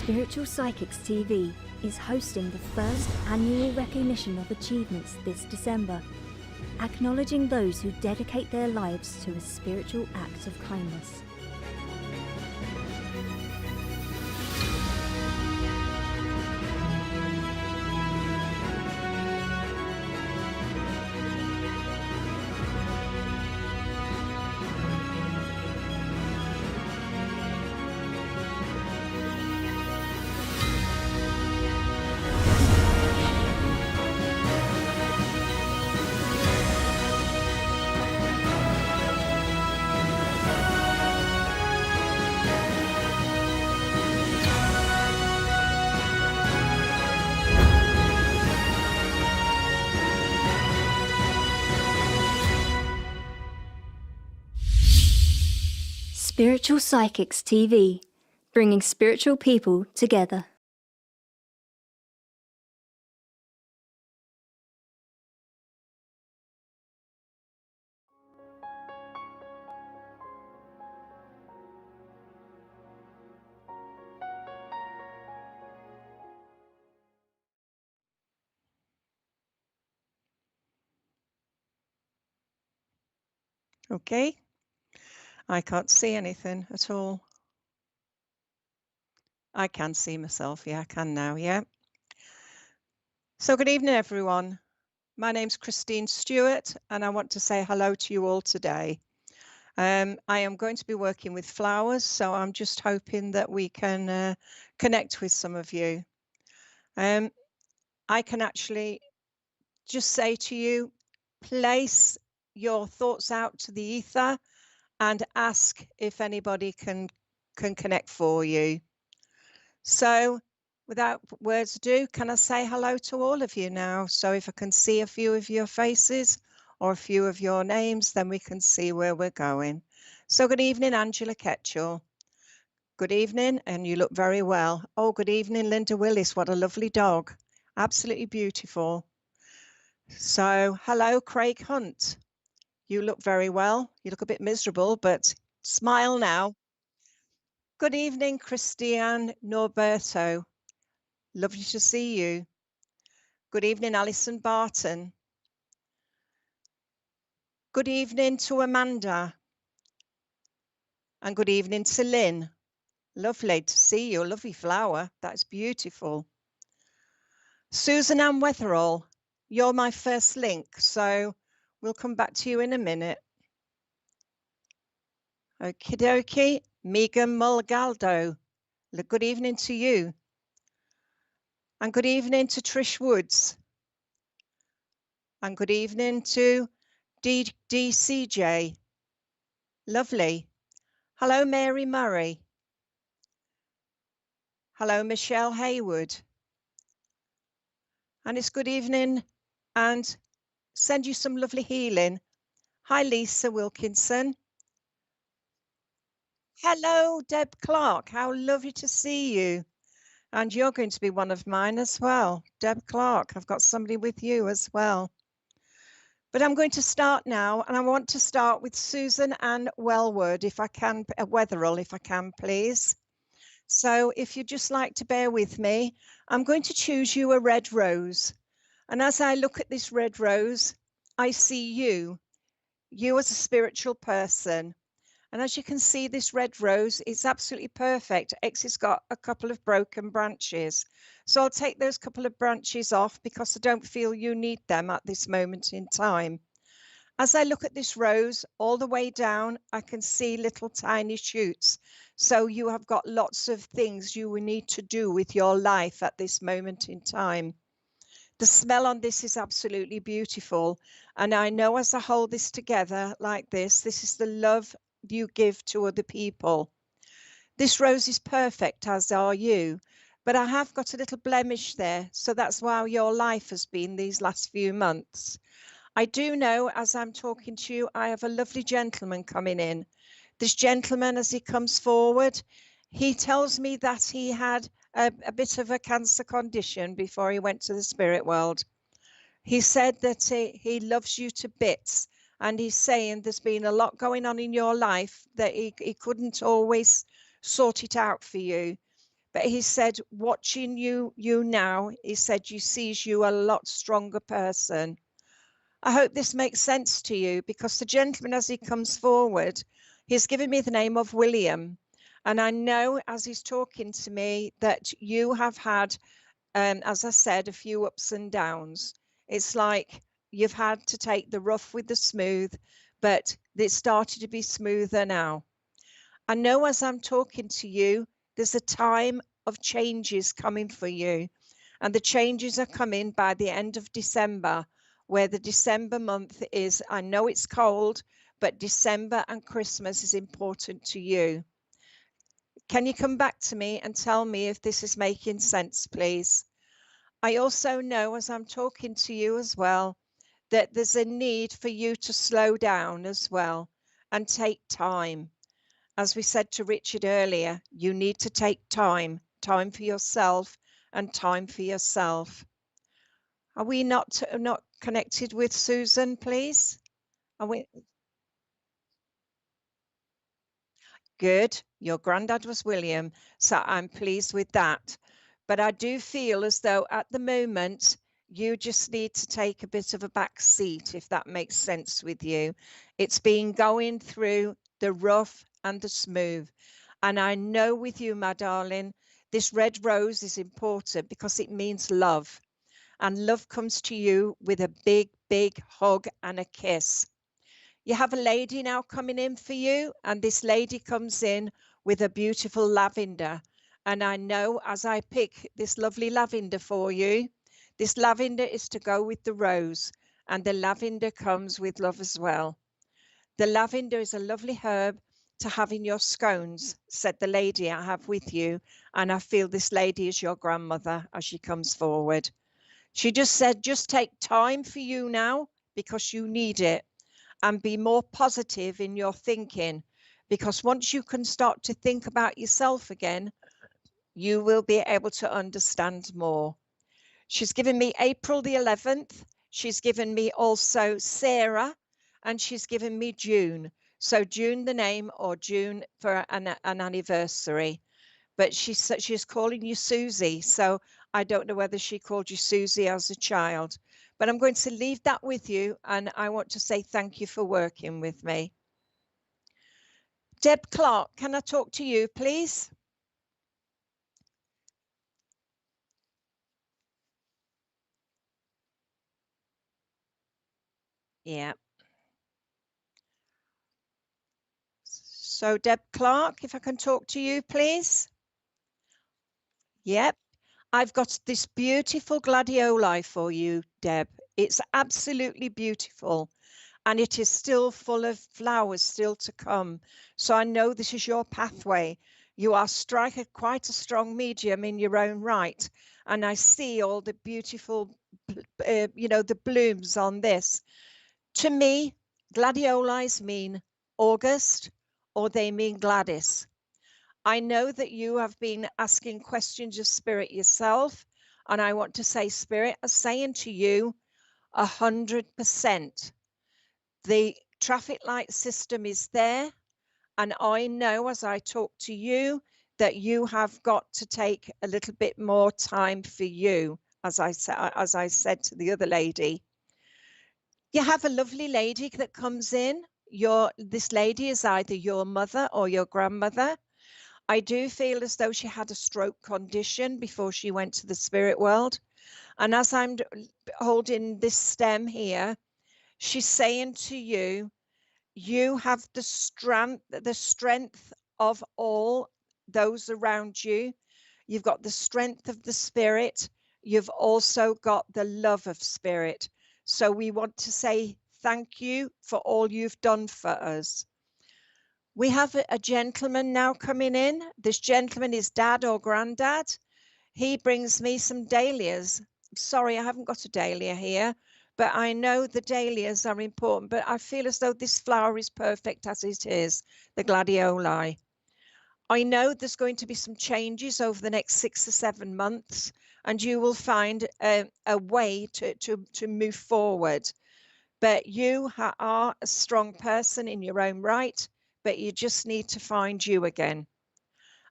Spiritual Psychics TV is hosting the first annual recognition of achievements this December, acknowledging those who dedicate their lives to a spiritual act of kindness. Spiritual Psychics TV, bringing spiritual people together. Okay, I can't see anything at all. I can see myself, yeah, I can now, yeah. So good evening, everyone. My name's Christine Stewart, and I want to say hello to you all today. I am going to be working with flowers, so I'm just hoping that we can connect with some of you. I can actually just say to you, place your thoughts out to the ether and ask if anybody can connect for you. So without words ado, can I say hello to all of you now? So if I can see a few of your faces or a few of your names, then we can see where we're going. So good evening, Angela Ketchell. Good evening, and you look very well. Oh, good evening, Linda Willis. What a lovely dog. Absolutely beautiful. So hello, Craig Hunt. You look very well. You look a bit miserable, but smile now. Good evening, Christiane Norberto. Lovely to see you. Good evening, Alison Barton. Good evening to Amanda. And good evening to Lynn. Lovely to see you. Lovely flower. That's beautiful. Susan Ann Wetherall, you're my first link, so we'll come back to you in a minute. Okie dokie. Megan Mulgaldo. Good evening to you. And good evening to Trish Woods. And good evening to DCJ. Lovely. Hello, Mary Murray. Hello, Michelle Haywood. And it's good evening and send you some lovely healing. Hi, Lisa Wilkinson. Hello, Deb Clark. How lovely to see you. And you're going to be one of mine as well. Deb Clark, I've got somebody with you as well. But I'm going to start now, and I want to start with Susan Ann Wellwood, if I can, Wetherall, if I can, please. So if you'd just like to bear with me, I'm going to choose you a red rose. And as I look at this red rose, I see you as a spiritual person. And as you can see, this red rose, it's absolutely perfect. It's got a couple of broken branches. So I'll take those couple of branches off because I don't feel you need them at this moment in time. As I look at this rose all the way down, I can see little tiny shoots. So you have got lots of things you will need to do with your life at this moment in time. The smell on this is absolutely beautiful. And I know as I hold this together like this is the love you give to other people. This rose is perfect, as are you, but I have got a little blemish there. So that's how your life has been these last few months. I do know as I'm talking to you, I have a lovely gentleman coming in. This gentleman, as he comes forward, he tells me that he had a bit of a cancer condition before he went to the spirit world. He said that he loves you to bits. And he's saying there's been a lot going on in your life that he couldn't always sort it out for you. But he said, watching you now, he said, you sees you a lot stronger person. I hope this makes sense to you, because the gentleman, as he comes forward, he's given me the name of William. And I know as he's talking to me that you have had, as I said, a few ups and downs. It's like you've had to take the rough with the smooth, but it's started to be smoother now. I know as I'm talking to you, there's a time of changes coming for you. And the changes are coming by the end of December, where the December month is, I know it's cold, but December and Christmas is important to you. Can you come back to me and tell me if this is making sense, please? I also know as I'm talking to you as well, that there's a need for you to slow down as well and take time. As we said to Richard earlier, you need to take time for yourself and time for yourself. Are we not connected with Susan, please? Are we? Good. Your granddad was William, so I'm pleased with that. But I do feel as though at the moment, you just need to take a bit of a back seat, if that makes sense with you. It's been going through the rough and the smooth. And I know with you, my darling, this red rose is important because it means love. And love comes to you with a big, big hug and a kiss. You have a lady now coming in for you, and this lady comes in with a beautiful lavender. And I know as I pick this lovely lavender for you, this lavender is to go with the rose, and the lavender comes with love as well. The lavender is a lovely herb to have in your scones, said the lady I have with you. And I feel this lady is your grandmother as she comes forward. She just said, just take time for you now because you need it, and be more positive in your thinking, because once you can start to think about yourself again, you will be able to understand more. She's given me April the 11th. She's given me also Sarah, and she's given me June. So June the name, or June for an anniversary. But she's calling you Susie. So I don't know whether she called you Susie as a child. But I'm going to leave that with you, and I want to say thank you for working with me. Deb Clark, can I talk to you, please? Yeah. So Deb Clark, if I can talk to you, please. Yep. I've got this beautiful gladioli for you, Deb. It's absolutely beautiful. And it is still full of flowers still to come. So I know this is your pathway. You are striking quite a strong medium in your own right. And I see all the beautiful, the blooms on this. To me, gladiolis mean August, or they mean Gladys. I know that you have been asking questions of Spirit yourself. And I want to say, Spirit is saying to you, 100%. The traffic light system is there. And I know as I talk to you that you have got to take a little bit more time for you, as I said to the other lady. You have a lovely lady that comes in. This lady is either your mother or your grandmother. I do feel as though she had a stroke condition before she went to the spirit world. And as I'm holding this stem here, she's saying to you, you have the strength of all those around you. You've got the strength of the spirit. You've also got the love of spirit. So we want to say thank you for all you've done for us. We have a gentleman now coming in. This gentleman is dad or granddad. He brings me some dahlias. Sorry, I haven't got a dahlia here, but I know the dahlias are important, but I feel as though this flower is perfect as it is, the gladioli. I know there's going to be some changes over the next 6 or 7 months, and you will find a way to move forward. But you are a strong person in your own right, but you just need to find you again.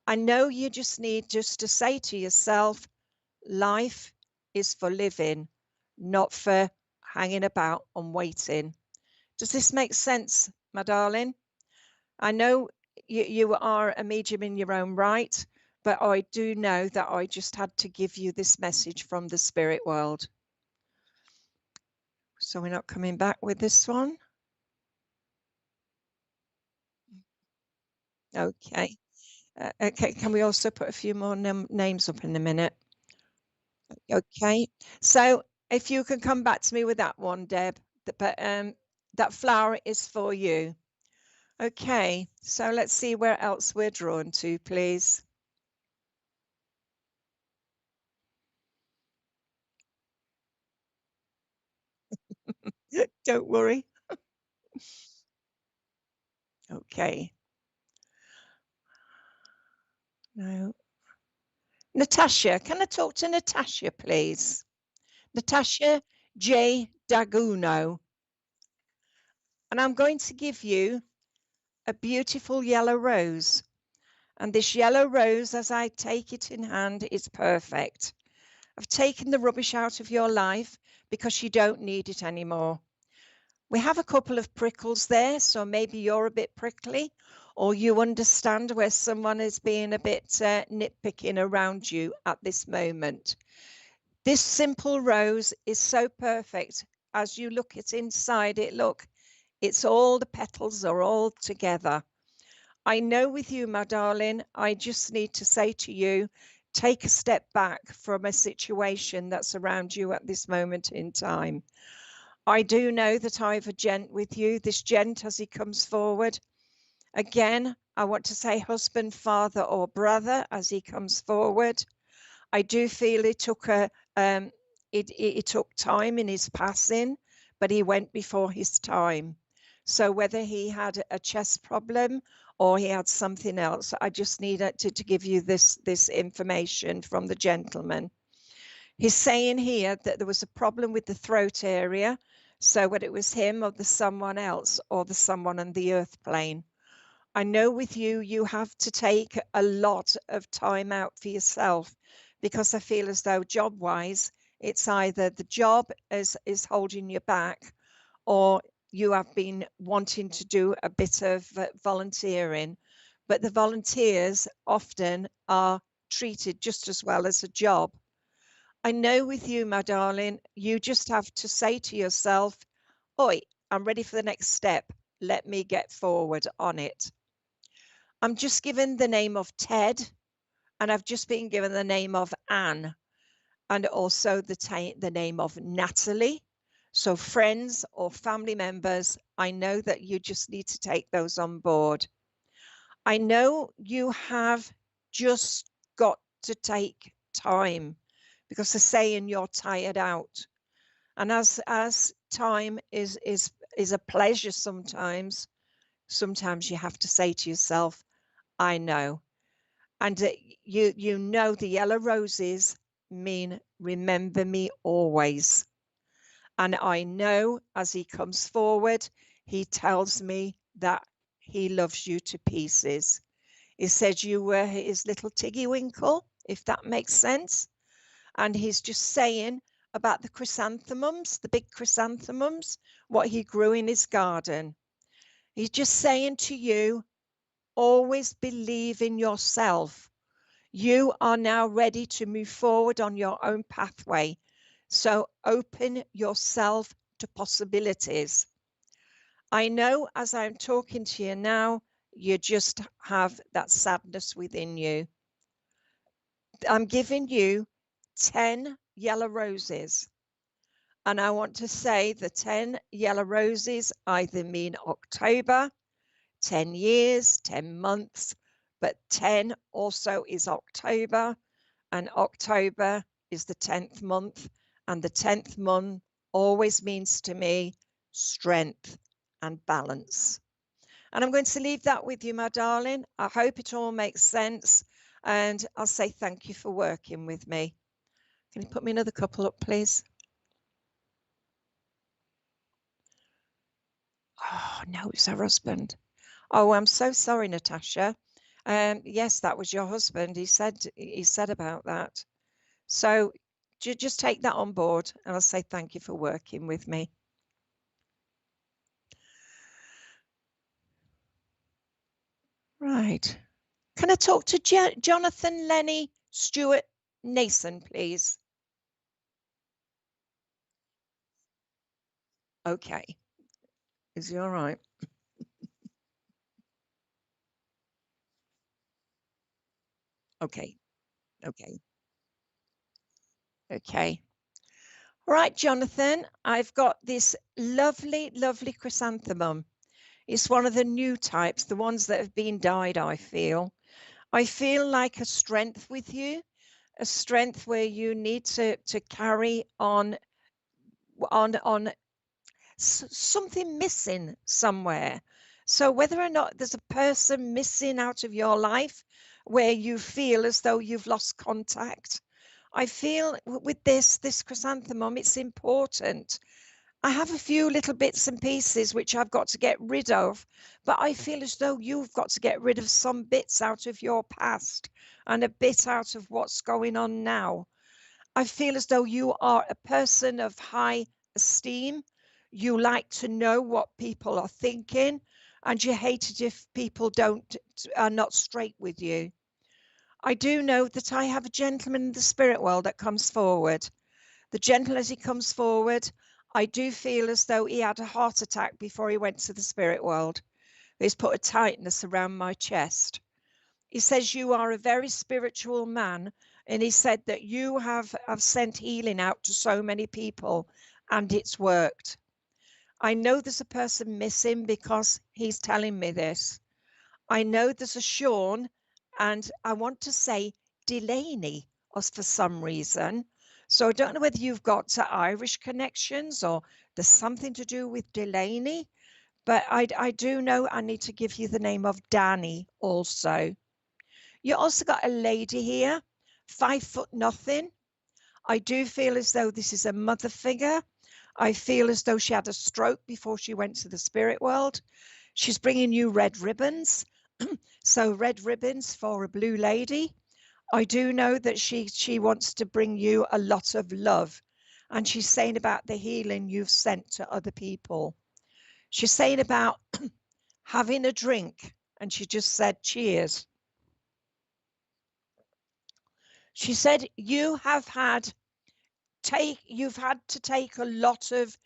I know you just need just to say to yourself, life is for living, not for hanging about and waiting. Does this make sense, my darling? I know you are a medium in your own right, but I do know that I just had to give you this message from the spirit world. So we're not coming back with this one. Okay. Okay, can we also put a few more names up in a minute? Okay, so if you can come back to me with that one, Deb, but that flower is for you. Okay, so let's see where else we're drawn to, please. Don't worry. Okay. No. Natasha, can I talk to Natasha, please? Natasha J. Daguno. And I'm going to give you a beautiful yellow rose. And this yellow rose, as I take it in hand, is perfect. I've taken the rubbish out of your life because you don't need it anymore. We have a couple of prickles there, so maybe you're a bit prickly, or you understand where someone is being a bit nitpicking around you at this moment. This simple rose is so perfect. As you look at inside it, look, it's all the petals are all together. I know with you, my darling, I just need to say to you, take a step back from a situation that's around you at this moment in time. I do know that I have a gent with you. This gent, as he comes forward, again, I want to say husband, father, or brother as he comes forward. I do feel it took it took time in his passing, but he went before his time. So whether he had a chest problem or he had something else, I just needed to give you this information from the gentleman. He's saying here that there was a problem with the throat area. So whether it was him or the someone else or the someone on the earth plane. I know with you, you have to take a lot of time out for yourself because I feel as though job wise, it's either the job is holding you back or you have been wanting to do a bit of volunteering, but the volunteers often are treated just as well as a job. I know with you, my darling, you just have to say to yourself, oi, I'm ready for the next step. Let me get forward on it. I'm just given the name of Ted, and I've just been given the name of Anne, and also the name of Natalie. So friends or family members, I know that you just need to take those on board. I know you have just got to take time because they're saying you're tired out. And as time is a pleasure sometimes you have to say to yourself, I know. And you know the yellow roses mean remember me always. And I know as he comes forward, he tells me that he loves you to pieces. He said you were his little Tiggy Winkle, if that makes sense. And he's just saying about the chrysanthemums, the big chrysanthemums, what he grew in his garden. He's just saying to you, always believe in yourself. You are now ready to move forward on your own pathway. So open yourself to possibilities. I know as I'm talking to you now, you just have that sadness within you. I'm giving you 10 yellow roses. And I want to say the 10 yellow roses either mean October, 10 years, 10 months, but 10 also is October, and October is the 10th month, and the 10th month always means to me strength and balance. And I'm going to leave that with you, my darling. I hope it all makes sense, and I'll say thank you for working with me. Can you put me another couple up, please? Oh, no, it's her husband. Oh, I'm so sorry, Natasha. Yes, that was your husband. He said about that. So just take that on board, and I'll say thank you for working with me. Right. Can I talk to Jonathan Lenny Stewart Nason, please? Okay. Is he all right? Okay. Okay. Okay. All right, Jonathan, I've got this lovely, lovely chrysanthemum. It's one of the new types, the ones that have been dyed, I feel. I feel like a strength with you, a strength where you need to carry on something missing somewhere. So whether or not there's a person missing out of your life where you feel as though you've lost contact, I feel with this chrysanthemum, it's important. I have a few little bits and pieces which I've got to get rid of, but I feel as though you've got to get rid of some bits out of your past and a bit out of what's going on now. I feel as though you are a person of high esteem. You like to know what people are thinking, and you hate it if people are not straight with you. I do know that I have a gentleman in the spirit world that comes forward. The gentleman, as he comes forward, I do feel as though he had a heart attack before he went to the spirit world. He's put a tightness around my chest. He says you are a very spiritual man, and he said that you have sent healing out to so many people, and it's worked. I know there's a person missing because he's telling me this. I know there's a Sean, and I want to say Delaney for some reason. So I don't know whether you've got Irish connections or there's something to do with Delaney, but I do know I need to give you the name of Danny also. You also got a lady here, 5'0". I do feel as though this is a mother figure. I feel as though she had a stroke before she went to the spirit world. She's bringing you red ribbons. So red ribbons for a blue lady. I do know that she wants to bring you a lot of love. And she's saying about the healing you've sent to other people. She's saying about having a drink. And she just said, cheers. She said, you've had to take a lot of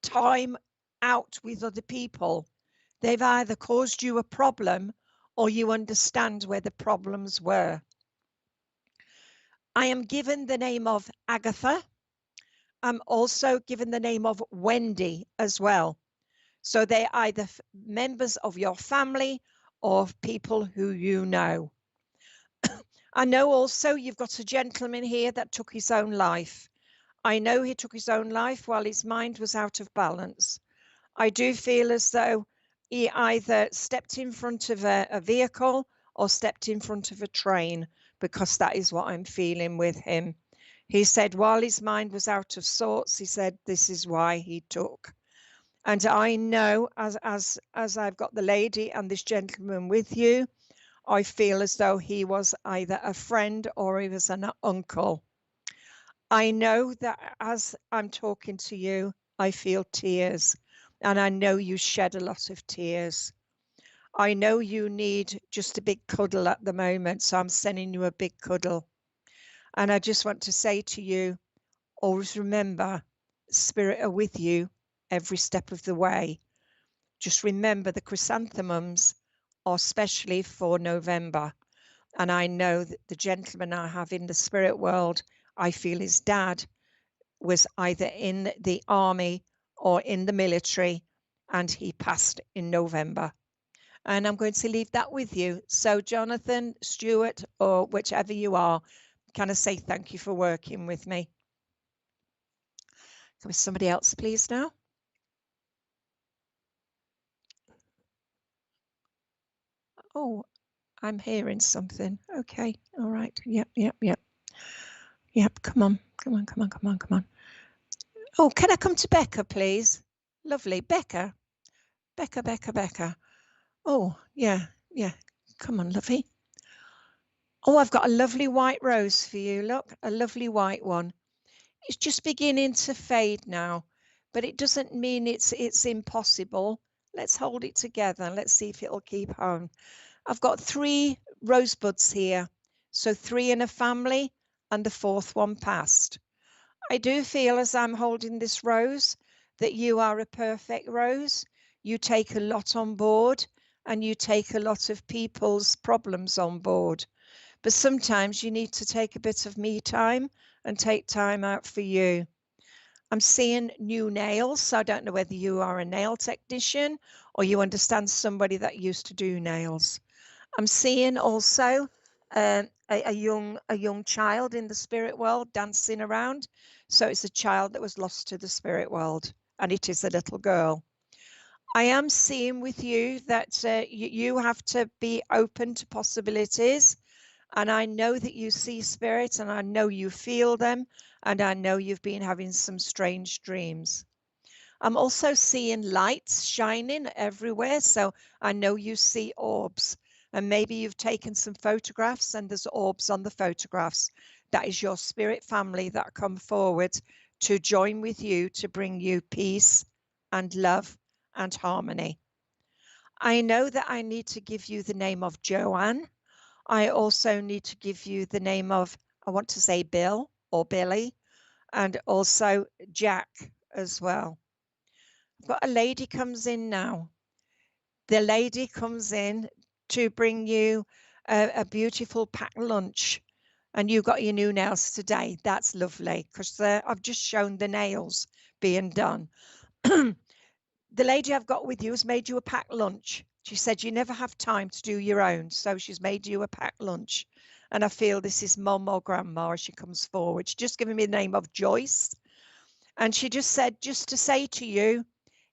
time out with other people. They've either caused you a problem or you understand where the problems were. I am given the name of Agatha. I'm also given the name of Wendy as well. So they're either members of your family or people who you know. I know also you've got a gentleman here that took his own life. I know he took his own life while his mind was out of balance. I do feel as though he either stepped in front of a vehicle or stepped in front of a train, because that is what I'm feeling with him. He said while his mind was out of sorts, he said this is why he took. And I know as I've got the lady and this gentleman with you, I feel as though he was either a friend or he was an uncle. I know that as I'm talking to you, I feel tears, and I know you shed a lot of tears. I know you need just a big cuddle at the moment, so I'm sending you a big cuddle. And I just want to say to you, always remember, Spirit are with you every step of the way. Just remember the chrysanthemums are specially for November. And I know that the gentleman I have in the spirit world, I feel his dad was either in the army or in the military, and he passed in November. And I'm going to leave that with you. So Jonathan, Stewart, or whichever you are, can I say thank you for working with me? Can we somebody else please now? Oh, I'm hearing something. Okay, all right. Yep. Yep, come on. Oh, can I come to Becca, please? Lovely. Becca. Oh, yeah. Come on, lovey. Oh, I've got a lovely white rose for you. Look, a lovely white one. It's just beginning to fade now, but it doesn't mean it's impossible. Let's hold it together. Let's see if it'll keep on. I've got 3 rosebuds here. So 3 in a family and the 4th one passed. I do feel as I'm holding this rose that you are a perfect rose. You take a lot on board and you take a lot of people's problems on board. But sometimes you need to take a bit of me time and take time out for you. I'm seeing new nails. So I don't know whether you are a nail technician or you understand somebody that used to do nails. I'm seeing also a young child in the spirit world dancing around. So it's a child that was lost to the spirit world, and it is a little girl. I am seeing with you that you have to be open to possibilities. And I know that you see spirits, and I know you feel them, and I know you've been having some strange dreams. I'm also seeing lights shining everywhere. So I know you see orbs, and maybe you've taken some photographs and there's orbs on the photographs. That is your spirit family that come forward to join with you to bring you peace and love and harmony. I know that I need to give you the name of Joanne. I also need to give you the name of, I want to say Bill or Billy, and also Jack as well. But a lady comes in now. The lady comes in to bring you a beautiful packed lunch. And you got your new nails today. That's lovely, because I've just shown the nails being done. The lady I've got with you has made you a packed lunch. She said you never have time to do your own, so she's made you a packed lunch. And I feel this is mum or grandma as she comes forward. She's just given me the name of Joyce. And she just said, just to say to you,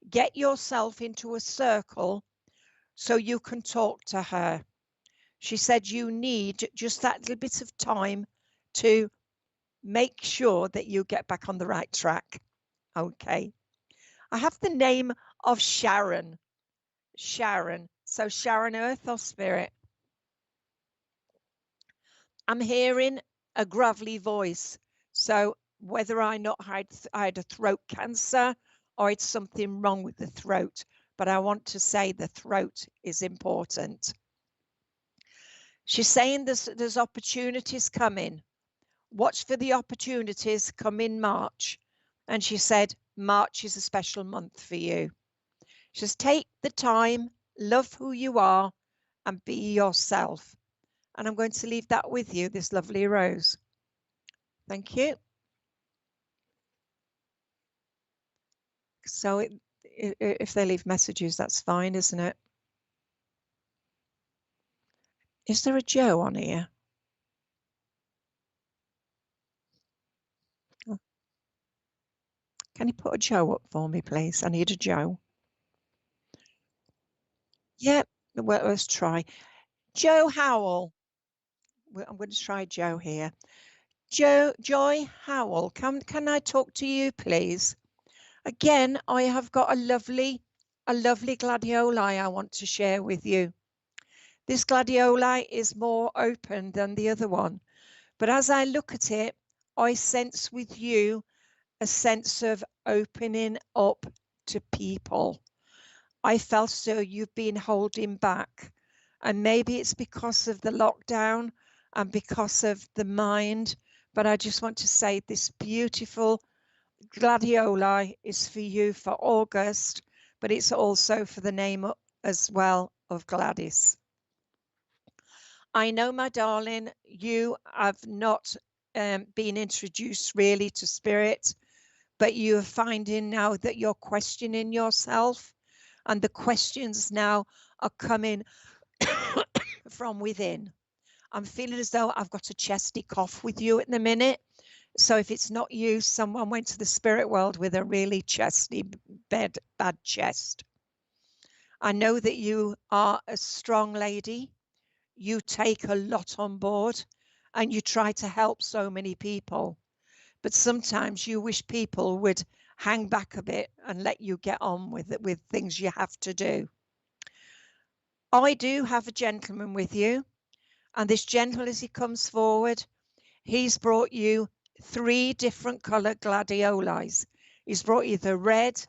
get yourself into a circle so you can talk to her. She said you need just that little bit of time to make sure that you get back on the right track. Okay. I have the name of Sharon. Sharon. So Sharon, earth or spirit? I'm hearing a gravelly voice. So whether I not I had a throat cancer or it's something wrong with the throat, but I want to say the throat is important. She's saying there's opportunities coming. Watch for the opportunities come in March. And she said, March is a special month for you. Just take the time, love who you are, and be yourself. And I'm going to leave that with you, this lovely rose. Thank you. So if they leave messages, that's fine, isn't it? Is there a Joe on here? Oh. Can you put a Joe up for me, please? I need a Joe. Yep. Well, let's try. Joe Howell. I'm going to try Joe here. Joy Howell, can I talk to you, please? Again, I have got a lovely gladioli I want to share with you. This gladioli is more open than the other one, but as I look at it, I sense with you a sense of opening up to people. I felt so you've been holding back, and maybe it's because of the lockdown and because of the mind, but I just want to say this beautiful gladioli is for you for August, but it's also for the name as well of Gladys. I know, my darling, you have not been introduced really to spirit, but you are finding now that you're questioning yourself, and the questions now are coming from within. I'm feeling as though I've got a chesty cough with you at the minute. So if it's not you, someone went to the spirit world with a really chesty, bad chest. I know that you are a strong lady. You take a lot on board and you try to help so many people. But sometimes you wish people would hang back a bit and let you get on with things you have to do. I do have a gentleman with you. And this gentleman, as he comes forward, he's brought you 3 different color gladiolis. He's brought you the red,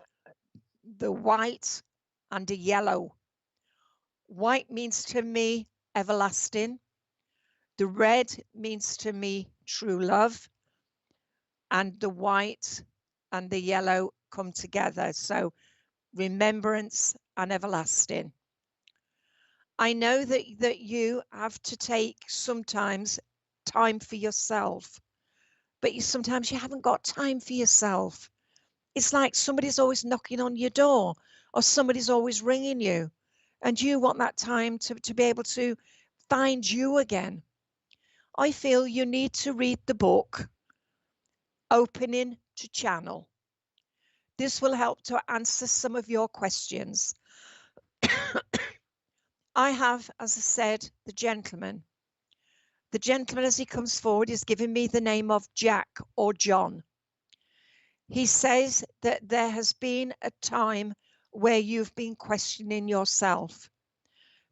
the white, and the yellow. White means to me everlasting. The red means to me true love. And the white and the yellow come together. So remembrance and everlasting. I know that you have to take sometimes time for yourself, but sometimes you haven't got time for yourself. It's like somebody's always knocking on your door or somebody's always ringing you, and you want that time to be able to find you again. I feel you need to read the book, Opening to Channel. This will help to answer some of your questions. I have, as I said, the gentleman. The gentleman, as he comes forward, is giving me the name of Jack or John. He says that there has been a time where you've been questioning yourself.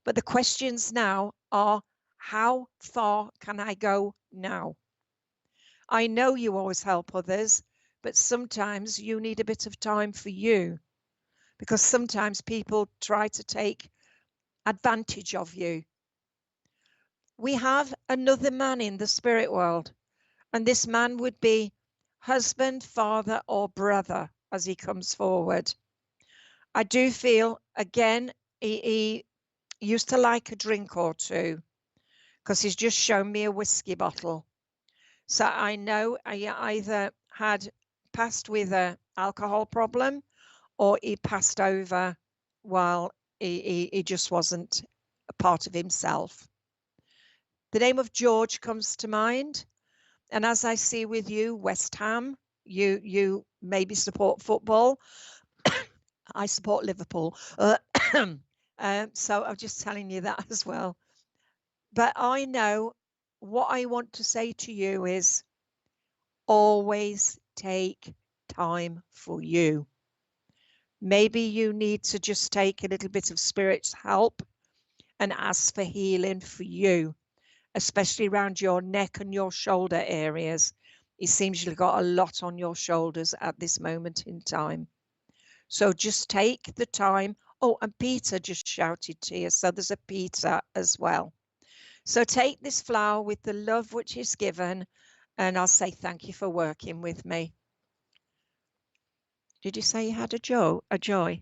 But the questions now are, how far can I go now? I know you always help others, but sometimes you need a bit of time for you, because sometimes people try to take advantage of you. We have another man in the spirit world, and this man would be husband, father, or brother as he comes forward. I do feel, again, he used to like a drink or two, because he's just shown me a whiskey bottle. So I know I either had passed with an alcohol problem, or he passed over while he just wasn't a part of himself. The name of George comes to mind. And as I see with you, West Ham, you maybe support football. I support Liverpool. So I'm just telling you that as well. But I know what I want to say to you is always take time for you. Maybe you need to just take a little bit of spirit's help and ask for healing for you, especially around your neck and your shoulder areas. It seems you've got a lot on your shoulders at this moment in time. So just take the time. Oh, and Peter just shouted to you. So there's a Peter as well. So take this flower with the love which is given, and I'll say thank you for working with me. Did you say you had a joy? Joe.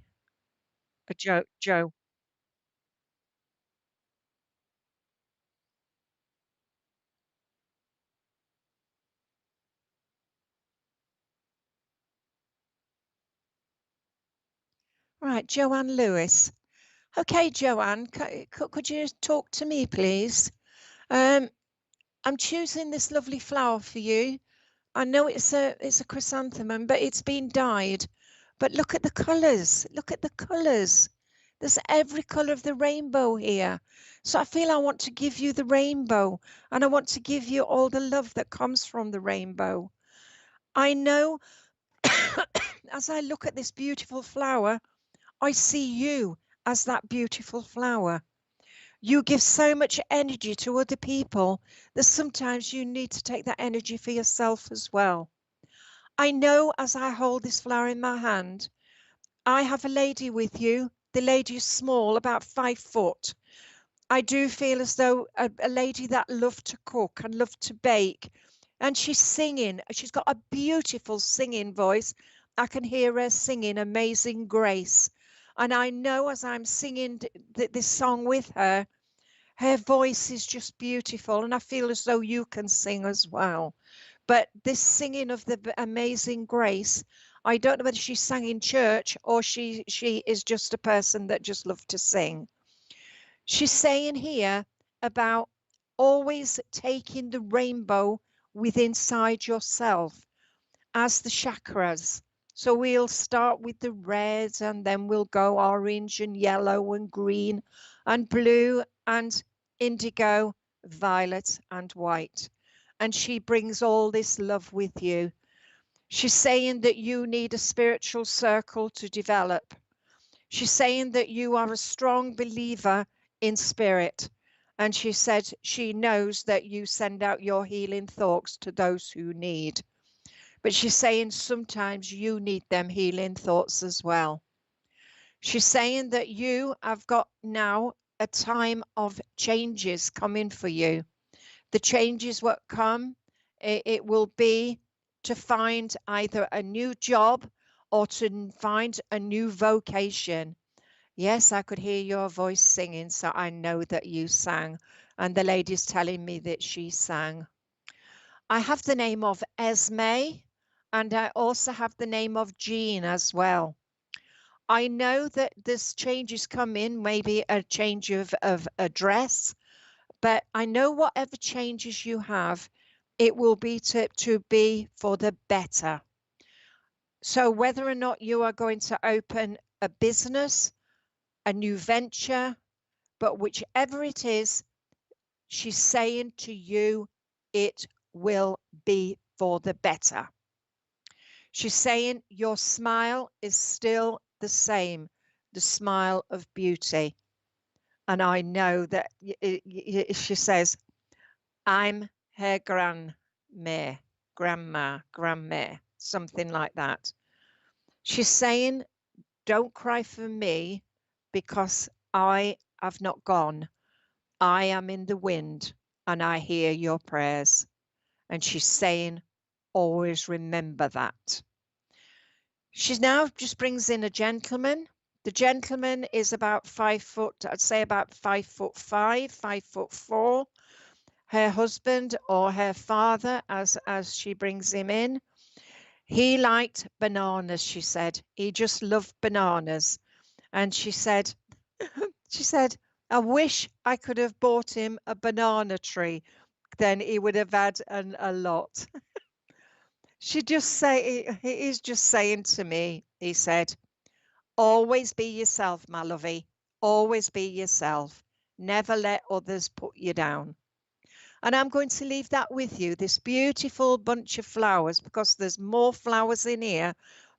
Right, Joanne Lewis. Okay, Joanne, could you talk to me, please? I'm choosing this lovely flower for you. I know it's a chrysanthemum, but it's been dyed. But look at the colours. Look at the colours. There's every colour of the rainbow here. So I feel I want to give you the rainbow, and I want to give you all the love that comes from the rainbow. I know as I look at this beautiful flower, I see you as that beautiful flower. You give so much energy to other people that sometimes you need to take that energy for yourself as well. I know as I hold this flower in my hand, I have a lady with you. The lady is small, about 5 foot. I do feel as though a lady that loved to cook and loved to bake. And she's singing. She's got a beautiful singing voice. I can hear her singing Amazing Grace. And I know as I'm singing this song with her, her voice is just beautiful. And I feel as though you can sing as well. But this singing of the Amazing Grace, I don't know whether she sang in church or she is just a person that just loved to sing. She's saying here about always taking the rainbow within inside yourself as the chakras. So we'll start with the red, and then we'll go orange and yellow and green and blue and indigo, violet and white. And she brings all this love with you. She's saying that you need a spiritual circle to develop. She's saying that you are a strong believer in spirit, And she said she knows that you send out your healing thoughts to those who need. But she's saying sometimes you need them healing thoughts as well. She's saying that you have got now a time of changes coming for you. The changes what come, it will be to find either a new job or to find a new vocation. Yes, I could hear your voice singing, so I know that you sang. And the lady's telling me that she sang. I have the name of Esme, and I also have the name of Jean as well. I know that this changes come in, maybe a change of address, but I know whatever changes you have, it will be to be for the better. So whether or not you are going to open a business, a new venture, but whichever it is, she's saying to you, it will be for the better. She's saying your smile is still the same, the smile of beauty. And I know that she says, I'm her grandma, something like that. She's saying, don't cry for me because I have not gone. I am in the wind and I hear your prayers. And she's saying, always remember that. She now just brings in a gentleman. The gentleman is about 5 foot, I'd say about 5'5", 5'4". Her husband or her father, as she brings him in, he liked bananas, she said. He just loved bananas. And she said, I wish I could have bought him a banana tree. Then he would have had a lot. He is just saying to me, he said, always be yourself, my lovey. Always be yourself. Never let others put you down. And I'm going to leave that with you, this beautiful bunch of flowers, because there's more flowers in here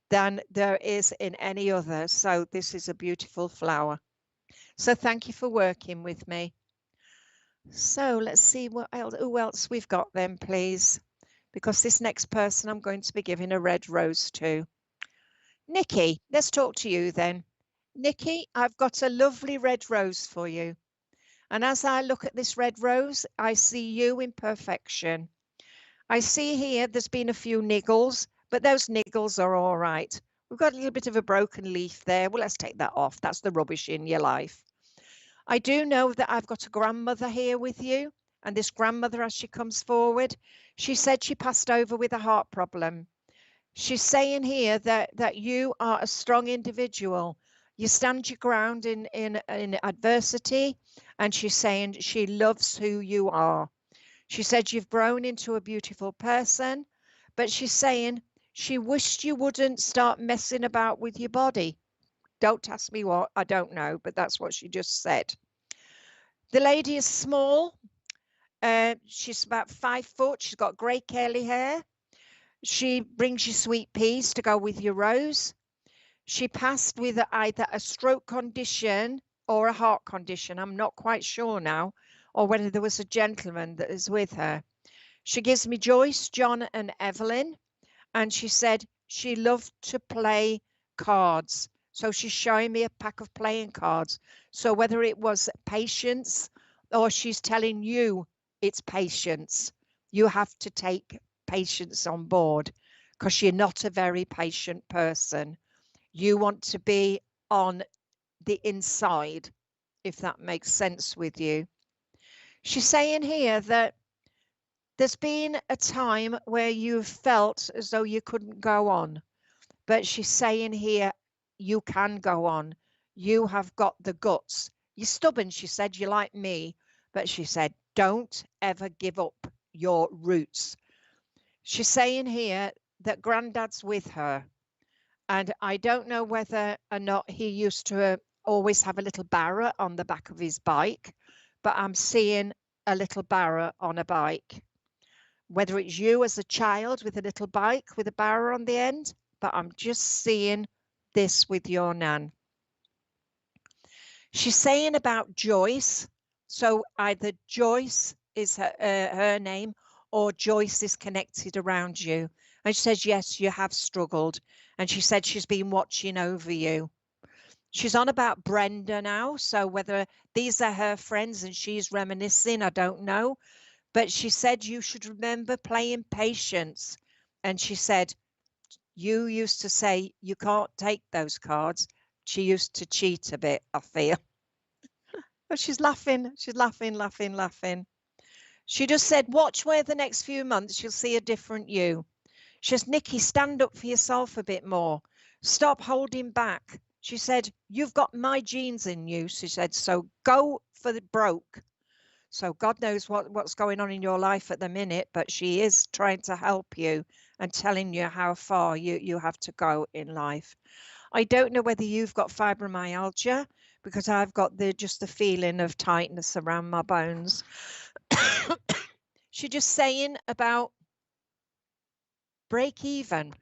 than there is in any other. So this is a beautiful flower. So thank you for working with me. So let's see who else we've got then, please. Because this next person I'm going to be giving a red rose to. Nikki, let's talk to you then. Nikki, I've got a lovely red rose for you. And as I look at this red rose, I see you in perfection. I see here there's been a few niggles, but those niggles are all right. We've got a little bit of a broken leaf there. Well, let's take that off. That's the rubbish in your life. I do know that I've got a grandmother here with you. And this grandmother, as she comes forward, she said she passed over with a heart problem. She's saying here that you are a strong individual. You stand your ground in adversity, and she's saying she loves who you are. She said you've grown into a beautiful person, but she's saying she wished you wouldn't start messing about with your body. Don't ask me what, I don't know, but that's what she just said. The lady is small. She's about 5 foot. She's got grey curly hair. She brings you sweet peas to go with your rose. She passed with either a stroke condition or a heart condition. I'm not quite sure now, or whether there was a gentleman that is with her. She gives me Joyce, John, and Evelyn, and she said she loved to play cards. So she's showing me a pack of playing cards. So whether it was patience or she's telling you it's patience, you have to take patience on board because you're not a very patient person. You want to be on the inside, if that makes sense with you. She's saying here that there's been a time where you've felt as though you couldn't go on, but she's saying here you can go on. You have got the guts. You're stubborn, she said, you're like me, but she said, don't ever give up your roots. She's saying here that Granddad's with her, and I don't know whether or not he used to always have a little barra on the back of his bike, but I'm seeing a little barra on a bike. Whether it's you as a child with a little bike with a barra on the end, but I'm just seeing this with your nan. She's saying about Joyce. So either Joyce is her name, or Joyce is connected around you. And she says, yes, you have struggled. And she said she's been watching over you. She's on about Brenda now. So whether these are her friends and she's reminiscing, I don't know. But she said you should remember playing patience. And she said, you used to say you can't take those cards. She used to cheat a bit, I feel. But she's laughing. She's laughing, laughing, laughing. She just said, watch where the next few months you'll see a different you. She says, Nikki, stand up for yourself a bit more. Stop holding back. She said, you've got my genes in you. She said, so go for the broke. So God knows what's going on in your life at the minute, but she is trying to help you and telling you how far you have to go in life. I don't know whether you've got fibromyalgia, because I've got just the feeling of tightness around my bones. She's just saying about break even.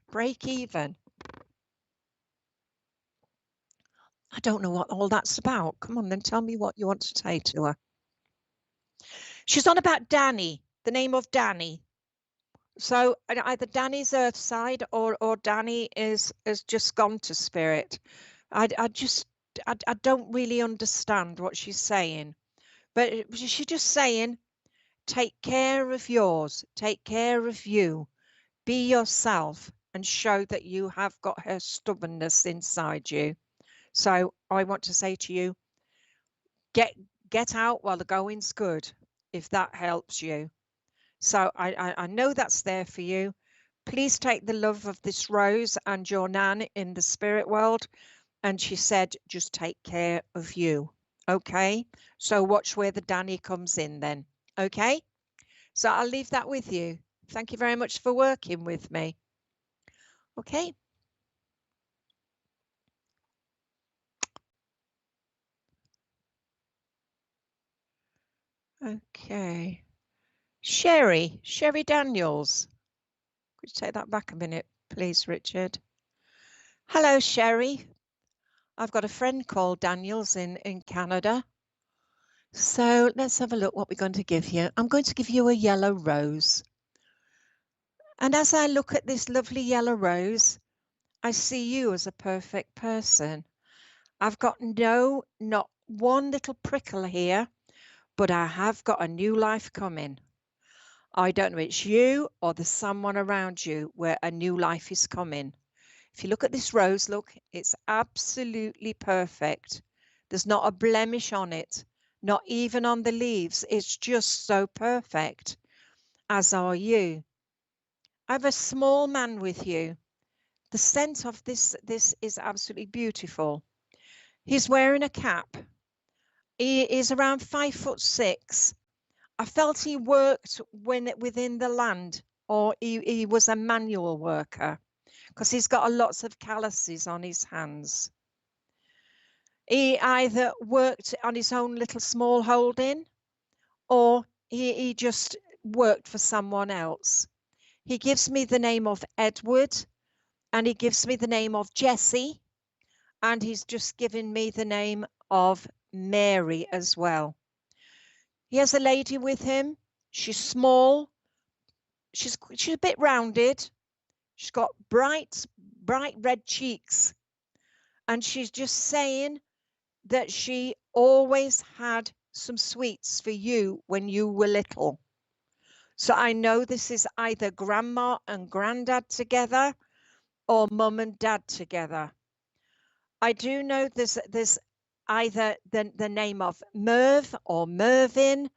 I don't know what all that's about. Come on, then tell me what you want to say to her. She's on about Danny, the name of Danny. So either Danny's earth side or Danny is just gone to spirit. I don't really understand what she's saying, but she's just saying, take care of yours, take care of you, be yourself, and show that you have got her stubbornness inside you. So I want to say to you, get out while the going's good, if that helps you. So I know that's there for you. Please take the love of this rose and your nan in the spirit world. And she said, just take care of you. Okay. So watch where the Danny comes in then. Okay. So I'll leave that with you. Thank you very much for working with me. Okay. Okay. Sherry Daniels. Could you take that back a minute, please, Richard? Hello, Sherry. I've got a friend called Daniels in Canada. So let's have a look what we're going to give you. I'm going to give you a yellow rose. And as I look at this lovely yellow rose, I see you as a perfect person. I've got not one little prickle here, but I have got a new life coming. I don't know if it's you or there's someone around you where a new life is coming. If you look at this rose, look, it's absolutely perfect. There's not a blemish on it, not even on the leaves. It's just so perfect, as are you. I have a small man with you. The scent of this is absolutely beautiful. He's wearing a cap. He is around 5'6". I felt he worked within the land, or he was a manual worker, because he's got lots of calluses on his hands. He either worked on his own little small holding, or he just worked for someone else. He gives me the name of Edward, and he gives me the name of Jessie, and he's just given me the name of Mary as well. He has a lady with him. She's small. She's a bit rounded. She's got bright red cheeks. And she's just saying that she always had some sweets for you when you were little. So I know this is either grandma and granddad together or mum and dad together. I do know there's either the name of Merv or Mervyn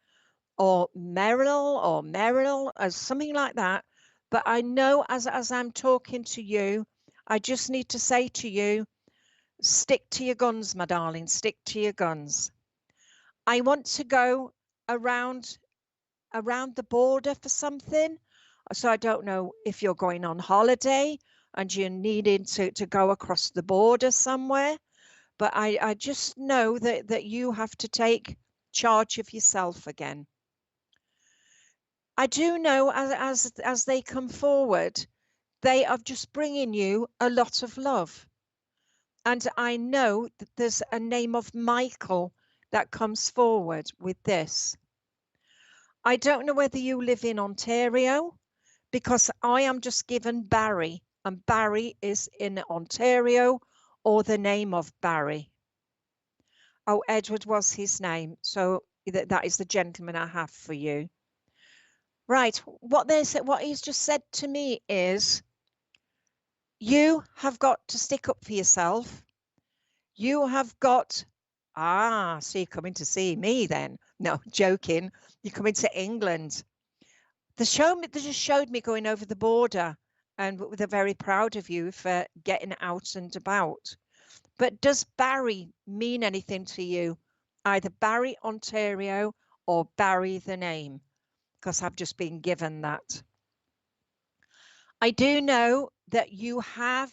or Meryl or something like that. But I know as I'm talking to you, I just need to say to you, stick to your guns, my darling, stick to your guns. I want to go around the border for something. So I don't know if you're going on holiday and you're needing to go across the border somewhere. But I just know that you have to take charge of yourself again. I do know as they come forward, they are just bringing you a lot of love. And I know that there's a name of Michael that comes forward with this. I don't know whether you live in Ontario, because I am just given Barry, and Barry is in Ontario, or the name of Barry. Oh, Edward was his name. So that is the gentleman I have for you. Right. What he's just said to me is, you have got to stick up for yourself. You have got, so you're coming to see me then. No, joking. You're coming to England. They just showed me going over the border, and they're very proud of you for getting out and about. But does Barry mean anything to you? Either Barry, Ontario, or Barry the name? Because I've just been given that. I do know that you have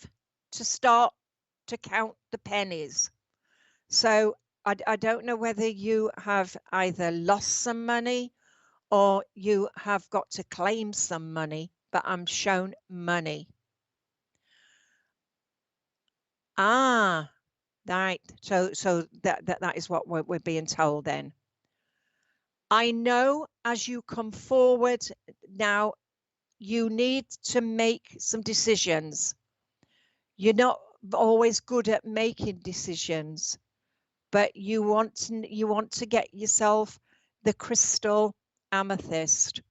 to start to count the pennies. So I don't know whether you have either lost some money or you have got to claim some money, but I'm shown money. Right. So that is what we're being told then. I know as you come forward now, you need to make some decisions. You're not always good at making decisions, but you want to get yourself the crystal amethyst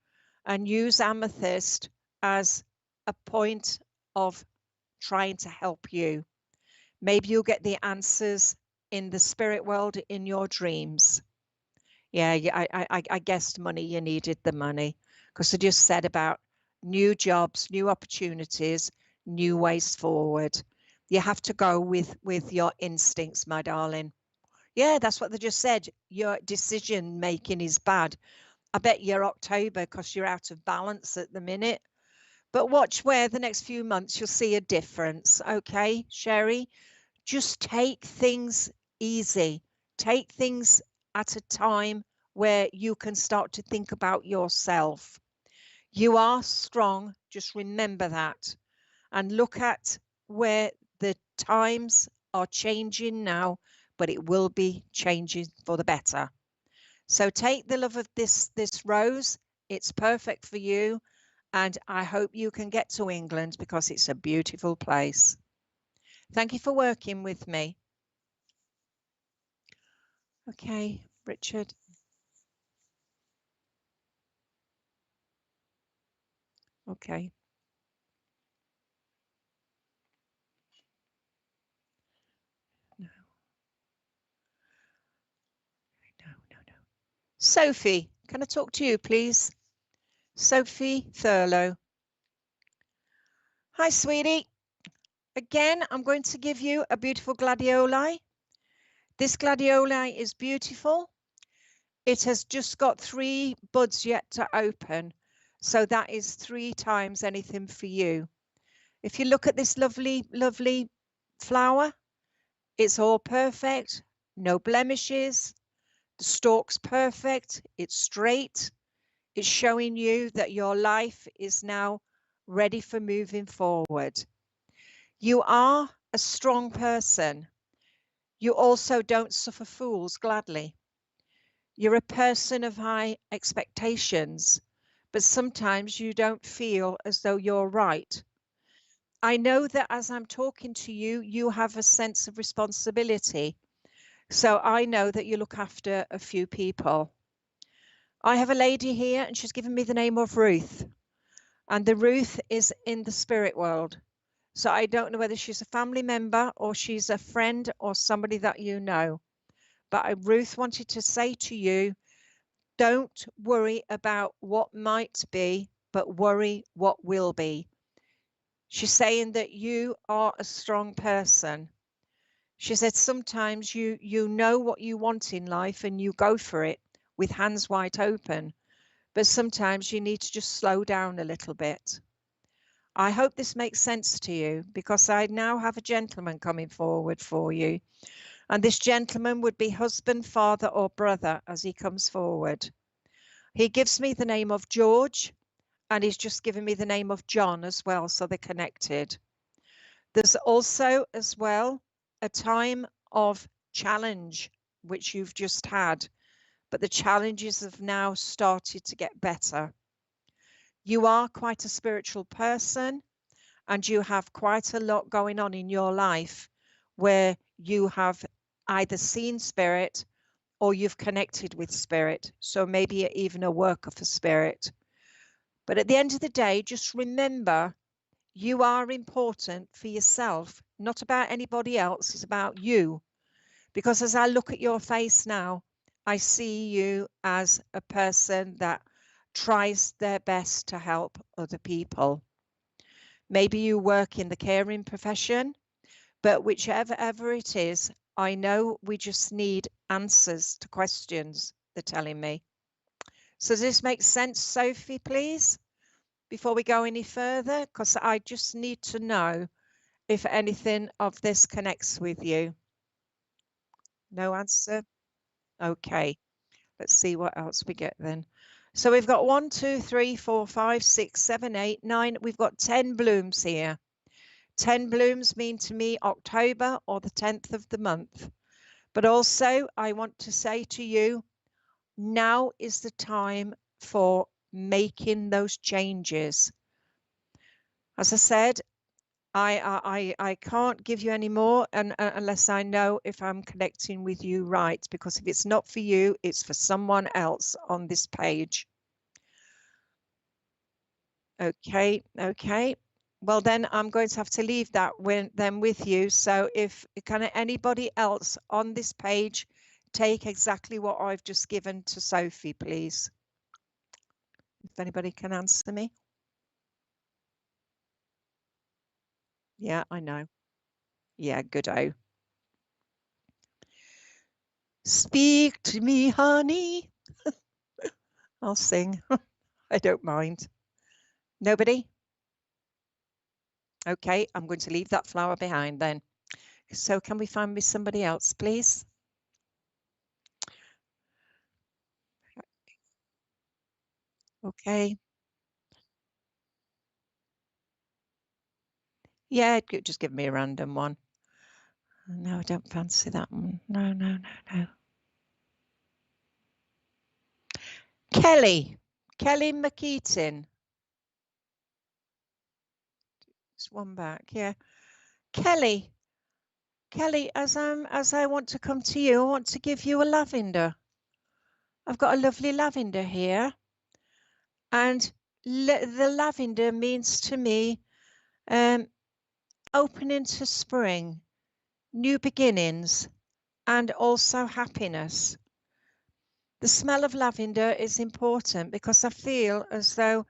and use amethyst as a point of trying to help you. Maybe you'll get the answers in the spirit world in your dreams. Yeah, I guessed money. You needed the money because I just said about new jobs, new opportunities, new ways forward. You have to go with your instincts, my darling. Yeah, that's what they just said. Your decision making is bad. I bet you're October because you're out of balance at the minute. But watch where the next few months you'll see a difference. Okay, Sherry? Just take things easy. Take things at a time where you can start to think about yourself. You are strong. Just remember that. And look at where the times are changing now, but it will be changing for the better. So take the love of this rose. It's perfect for you. And I hope you can get to England because it's a beautiful place. Thank you for working with me. Okay, Richard. Okay. No. Sophie, can I talk to you, please? Sophie Thurlow. Hi, sweetie. Again, I'm going to give you a beautiful gladioli. This gladioli is beautiful. It has just got 3 buds yet to open. So that is 3 times anything for you. If you look at this lovely, lovely flower, it's all perfect, no blemishes. The stalk's perfect, it's straight. It's showing you that your life is now ready for moving forward. You are a strong person. You also don't suffer fools gladly. You're a person of high expectations, but sometimes you don't feel as though you're right. I know that as I'm talking to you, you have a sense of responsibility. So I know that you look after a few people. I have a lady here and she's given me the name of Ruth. And the Ruth is in the spirit world. So I don't know whether she's a family member or she's a friend or somebody that you know. But Ruth wanted to say to you, don't worry about what might be, but worry what will be. She's saying that you are a strong person. She said sometimes you know what you want in life and you go for it with hands wide open, but sometimes you need to just slow down a little bit. I hope this makes sense to you because I now have a gentleman coming forward for you. And this gentleman would be husband, father, or brother as he comes forward. He gives me the name of George and he's just given me the name of John as well, so they're connected. There's also as well a time of challenge which you've just had, but the challenges have now started to get better. You are quite a spiritual person, and you have quite a lot going on in your life where you have either seen spirit or you've connected with spirit. So maybe you're even a worker for spirit. But at the end of the day, just remember, you are important for yourself, not about anybody else. It's about you. Because as I look at your face now, I see you as a person that tries their best to help other people. Maybe you work in the caring profession, but whichever it is, I know we just need answers to questions, they're telling me. So does this make sense, Sophie, please? Before we go any further, because I just need to know if anything of this connects with you. No answer? Okay, let's see what else we get then. So we've got 1, 2, 3, 4, 5, 6, 7, 8, 9. We've got 10 blooms here. 10 blooms mean to me October or the 10th of the month. But also I want to say to you, now is the time for making those changes. As I said, I can't give you any more unless I know if I'm connecting with you right, because if it's not for you, it's for someone else on this page. Okay. Well, then I'm going to have to leave that then with you. So if anybody else on this page take exactly what I've just given to Sophie, please. If anybody can answer me. Yeah, I know. Yeah, good-o. Speak to me, honey. I'll sing. I don't mind. Nobody? Okay, I'm going to leave that flower behind then. So can we find me somebody else, please? Okay. Yeah, just give me a random one. No, I don't fancy that one. No. Kelly McKeaton. Just one back, yeah. Kelly, as I want to come to you, I want to give you a lavender. I've got a lovely lavender here, and the lavender means to me opening to spring, new beginnings, and also happiness. The smell of lavender is important because I feel as though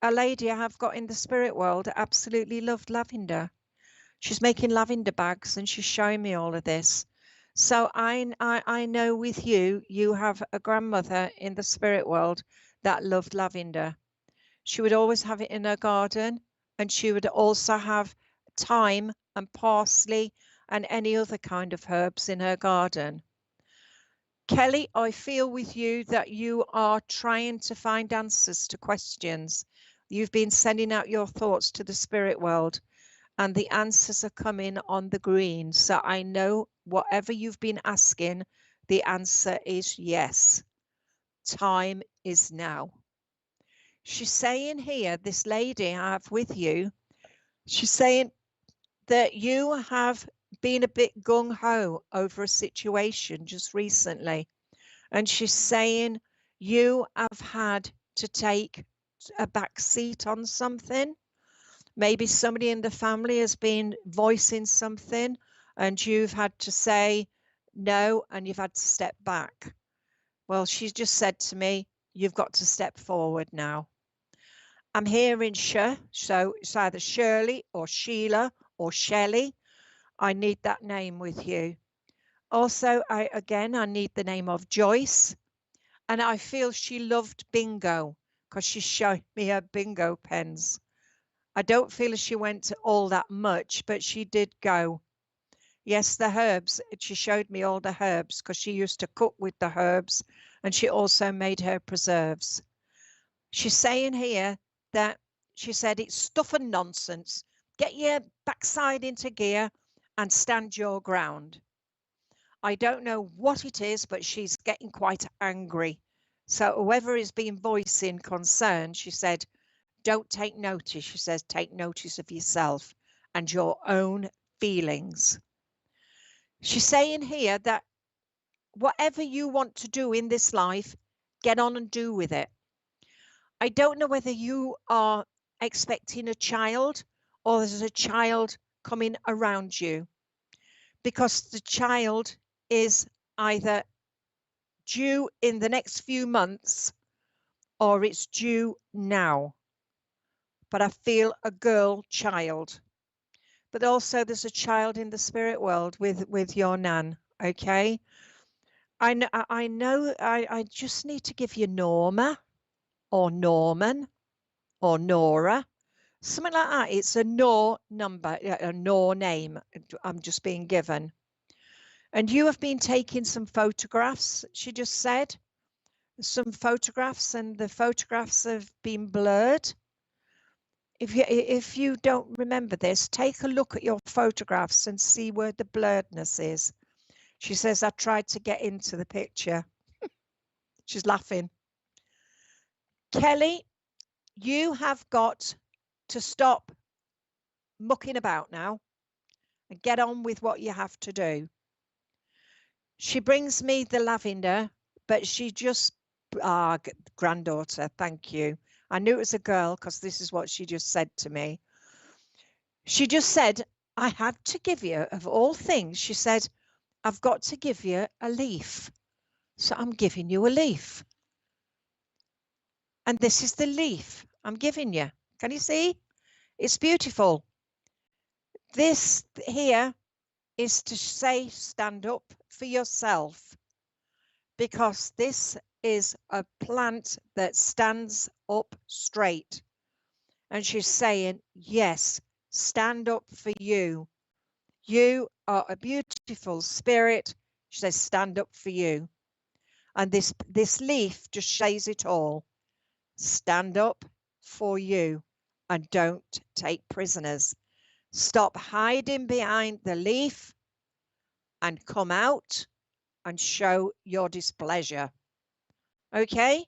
a lady I have got in the spirit world absolutely loved lavender. She's making lavender bags and she's showing me all of this. So I know with you, you have a grandmother in the spirit world that loved lavender. She would always have it in her garden, and she would also have thyme and parsley and any other kind of herbs in her garden. Kelly, I feel with you that you are trying to find answers to questions. You've been sending out your thoughts to the spirit world, and the answers are coming on the green. So I know whatever you've been asking, the answer is yes. Time is now. She's saying here, this lady I have with you, she's saying that you have been a bit gung-ho over a situation just recently. And she's saying you have had to take a back seat on something. Maybe somebody in the family has been voicing something and you've had to say no and you've had to step back. Well, she's just said to me, you've got to step forward now. I'm hearing so it's either Shirley or Sheila or Shelley. I need that name with you. Also, I need the name of Joyce. And I feel she loved bingo because she's showing me her bingo pens. I don't feel she went all that much, but she did go. Yes, the herbs. She showed me all the herbs because she used to cook with the herbs, and she also made her preserves. She's saying here that she said it's stuff and nonsense. Get your backside into gear and stand your ground. I don't know what it is, but she's getting quite angry. So whoever is being voicing concern, she said, don't take notice. She says, take notice of yourself and your own feelings. She's saying here that whatever you want to do in this life, get on and do with it. I don't know whether you are expecting a child or there's a child coming around you, because the child is either due in the next few months or it's due now. But I feel a girl child. But also there's a child in the spirit world with your nan, okay? I know I just need to give you Norma or Norman or Nora, something like that. It's a Nor number, a Nor name I'm just being given. And you have been taking some photographs, she just said. Some photographs, and the photographs have been blurred. If you don't remember this, take a look at your photographs and see where the blurredness is. She says, I tried to get into the picture. She's laughing. Kelly, you have got to stop mucking about now and get on with what you have to do. She brings me the lavender, but she just, granddaughter, thank you. I knew it was a girl because this is what she just said to me. She just said, I had to give you, of all things, she said, I've got to give you a leaf. So I'm giving you a leaf. And this is the leaf I'm giving you. Can you see? It's beautiful. This here is to say, stand up for yourself, because this is a plant that stands up straight. And she's saying, yes, stand up for you. You are a beautiful spirit. She says, stand up for you. And this leaf just says it all. Stand up for you and don't take prisoners. Stop hiding behind the leaf and come out and show your displeasure. Okay?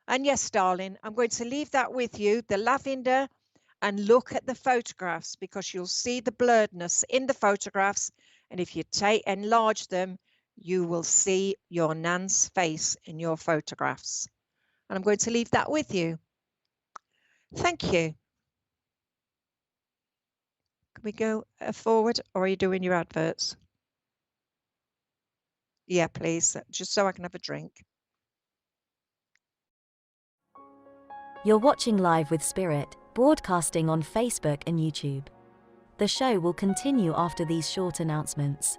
And yes, darling, I'm going to leave that with you, the lavender, and look at the photographs, because you'll see the blurredness in the photographs. And if you enlarge them, you will see your nan's face in your photographs. And I'm going to leave that with you. Thank you. Can we go forward, or are you doing your adverts? Yeah, please, just so I can have a drink. You're watching Live with Spirit, broadcasting on Facebook and YouTube. The show will continue after these short announcements.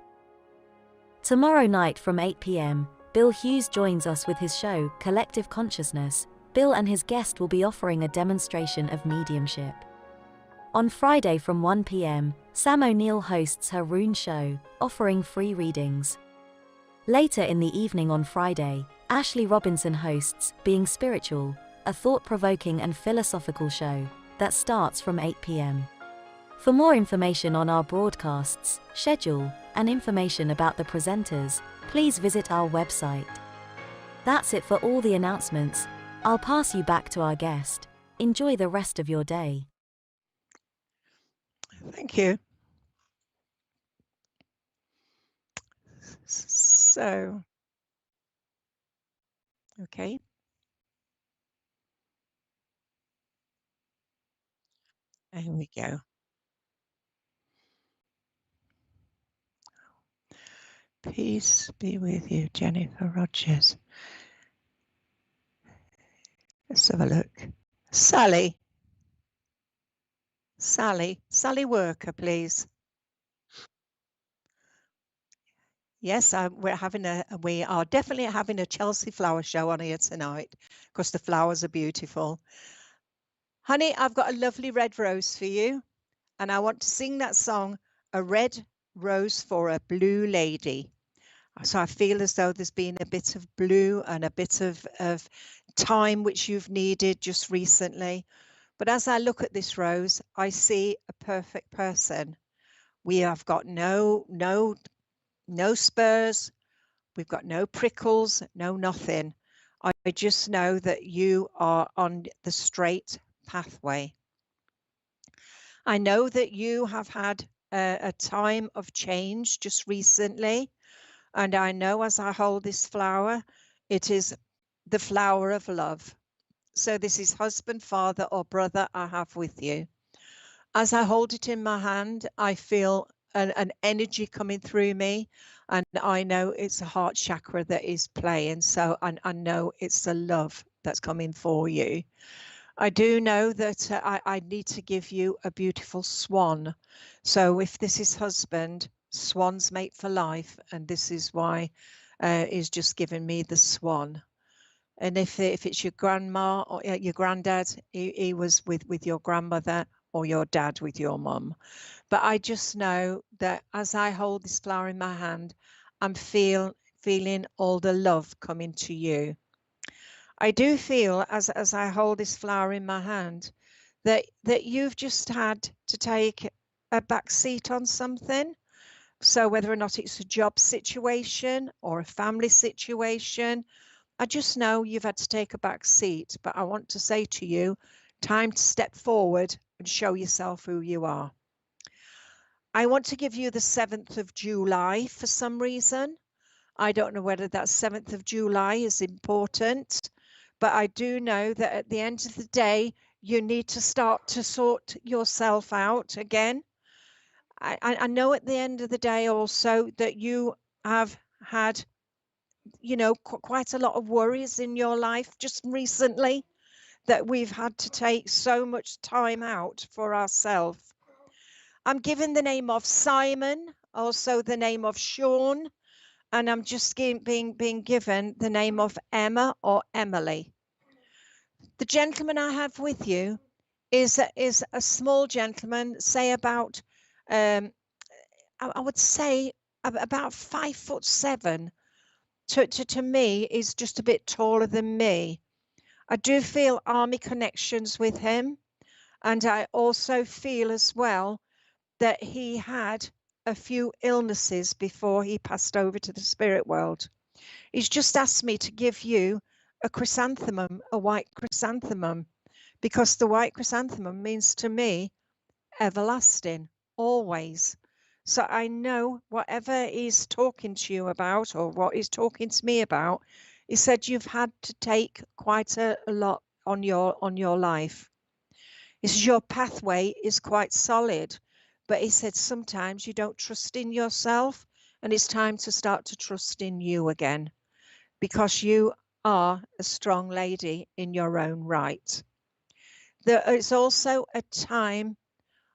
Tomorrow night from 8 p.m, Bill Hughes joins us with his show, Collective Consciousness. Bill and his guest will be offering a demonstration of mediumship. On Friday from 1 p.m, Sam O'Neill hosts her Rune show, offering free readings. Later in the evening on Friday, Ashley Robinson hosts Being Spiritual, a thought-provoking and philosophical show that starts from 8 p.m. For more information on our broadcasts, schedule, and information about the presenters, please visit our website. That's it for all the announcements. I'll pass you back to our guest. Enjoy the rest of your day. Thank you. So, okay. There we go. Peace be with you, Jennifer Rogers. Let's have a look. Sally. Sally Worker, please. Yes, we are definitely having a Chelsea flower show on here tonight, because the flowers are beautiful. Honey, I've got a lovely red rose for you, and I want to sing that song, A Red Rose for a Blue Lady. So I feel as though there's been a bit of blue and a bit of time which you've needed just recently. But as I look at this rose, I see a perfect person. We have got no no spurs. We've got no prickles, no nothing. I just know that you are on the straight pathway. I know that you have had a time of change just recently. And I know as I hold this flower, it is the flower of love. So this is husband, father, or brother I have with you. As I hold it in my hand, I feel an energy coming through me, and I know it's a heart chakra that is playing. So I know it's the love that's coming for you. I do know that I need to give you a beautiful swan. So if this is husband, swans mate for life, and this is why he's just given me the swan. And if it's your grandma or your granddad, he was with your grandmother, or your dad with your mum. But I just know that as I hold this flower in my hand, I'm feeling all the love coming to you. I do feel as I hold this flower in my hand that you've just had to take a back seat on something. So whether or not it's a job situation or a family situation, I just know you've had to take a back seat. But I want to say to you, time to step forward and show yourself who you are. I want to give you the 7th of July for some reason. I don't know whether that 7th of July is important, but I do know that at the end of the day, you need to start to sort yourself out again. I know at the end of the day also that you have had, you know, quite a lot of worries in your life just recently, that we've had to take so much time out for ourselves. I'm given the name of Simon, also the name of Sean, and I'm just being given the name of Emma or Emily. The gentleman I have with you is a small gentleman, say about, I would say about 5'7". To me, is just a bit taller than me. I do feel army connections with him, and I also feel as well that he had a few illnesses before he passed over to the spirit world. He's just asked me to give you a chrysanthemum, a white chrysanthemum, because the white chrysanthemum means to me everlasting, always. So I know whatever he's talking to you about, or what he's talking to me about, he said you've had to take quite a lot on your life. He says your pathway is quite solid, but he said sometimes you don't trust in yourself, and it's time to start to trust in you again, because you are a strong lady in your own right. There is also a time,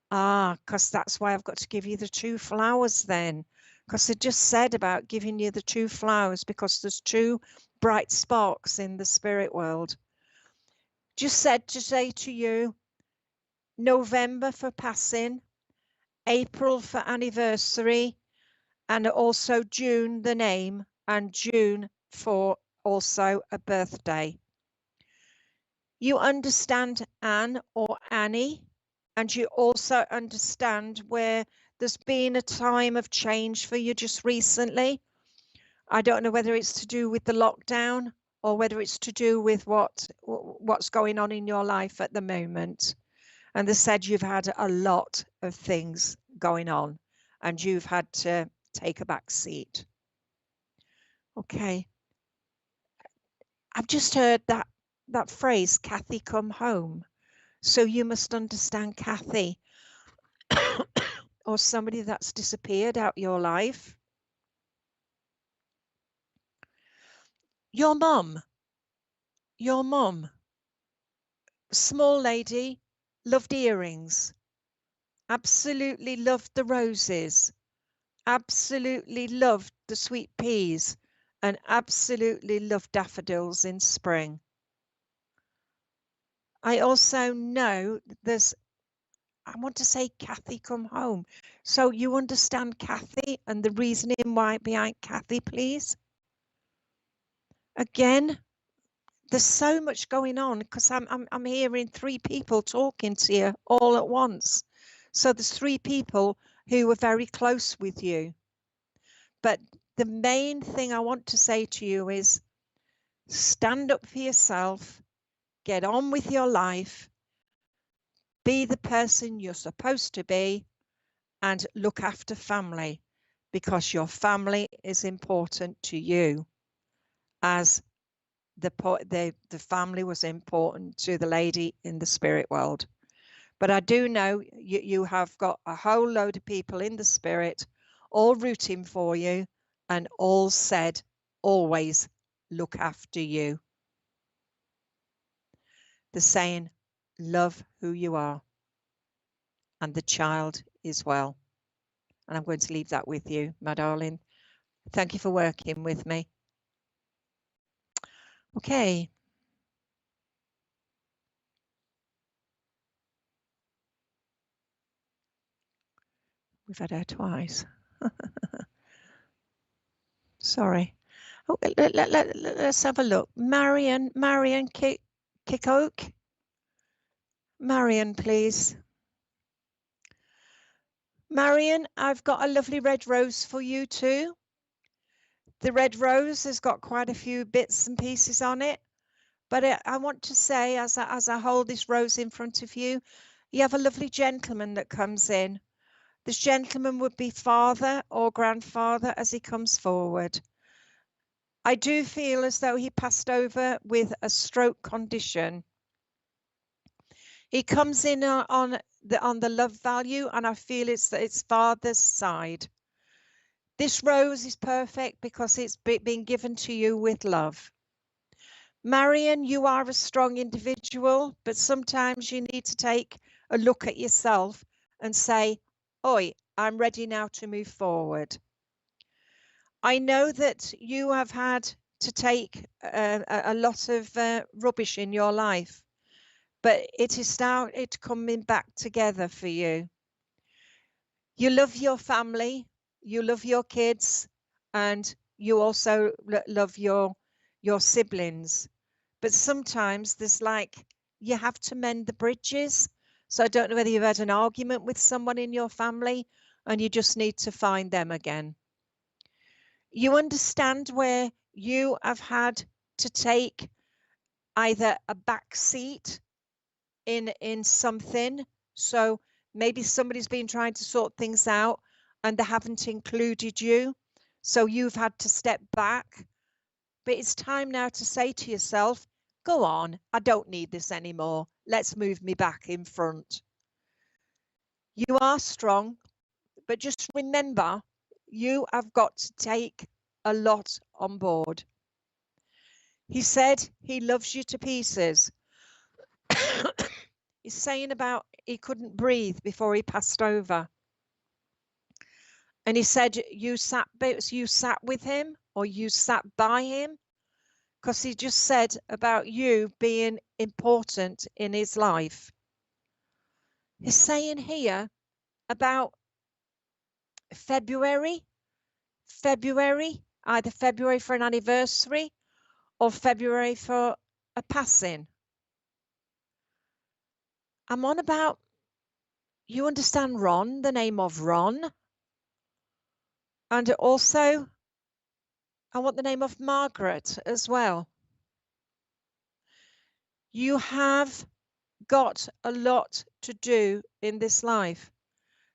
because that's why I've got to give you the 2 flowers then, because it just said about giving you the 2 flowers, because there's 2 bright sparks in the spirit world. Just said to say to you, November for passing, April for anniversary, and also June the name, and June for also a birthday. You understand Anne or Annie, and you also understand where there's been a time of change for you just recently. I don't know whether it's to do with the lockdown or whether it's to do with what's going on in your life at the moment. And they said you've had a lot of things going on and you've had to take a back seat. Okay. I've just heard that phrase, Kathy, come home. So you must understand Kathy or somebody that's disappeared out your life. Your mum, small lady, loved earrings, absolutely loved the roses, absolutely loved the sweet peas, and absolutely loved daffodils in spring. I also know I want to say Kathy come home. So you understand Kathy and the reasoning why behind Kathy, please? Again, there's so much going on because I'm hearing 3 people talking to you all at once. So there's 3 people who were very close with you. But the main thing I want to say to you is stand up for yourself, get on with your life, be the person you're supposed to be, and look after family, because your family is important to you, as the family was important to the lady in the spirit world. But I do know you have got a whole load of people in the spirit all rooting for you, and all said always look after you. They're saying love who you are, and the child is well. And I'm going to leave that with you, my darling. Thank you for working with me. Okay. We've had her twice. Sorry. Oh, let's have a look. Marion Kickoak. Marion, please. Marion, I've got a lovely red rose for you too. The red rose has got quite a few bits and pieces on it. But I want to say, as I hold this rose in front of you, you have a lovely gentleman that comes in. This gentleman would be father or grandfather as he comes forward. I do feel as though he passed over with a stroke condition. He comes in on the love value, and I feel it's father's side. This rose is perfect because it's been given to you with love. Marion, you are a strong individual, but sometimes you need to take a look at yourself and say, oi, I'm ready now to move forward. I know that you have had to take a lot of rubbish in your life, but it is now coming back together for you. You love your family, you love your kids, and you also love your siblings. But sometimes there's like, you have to mend the bridges. So I don't know whether you've had an argument with someone in your family and you just need to find them again. You understand where you have had to take either a back seat in something. So maybe somebody's been trying to sort things out and they haven't included you. So you've had to step back. But it's time now to say to yourself, go on, I don't need this anymore. Let's move me back in front. You are strong, but just remember, you have got to take a lot on board. He said he loves you to pieces. He's saying about he couldn't breathe before he passed over. And he said you sat with him, or you sat by him, because he just said about you being important in his life. He's saying here about February, either February for an anniversary or February for a passing. I'm on about, you understand Ron, the name of Ron. And also, I want the name of Margaret as well. You have got a lot to do in this life.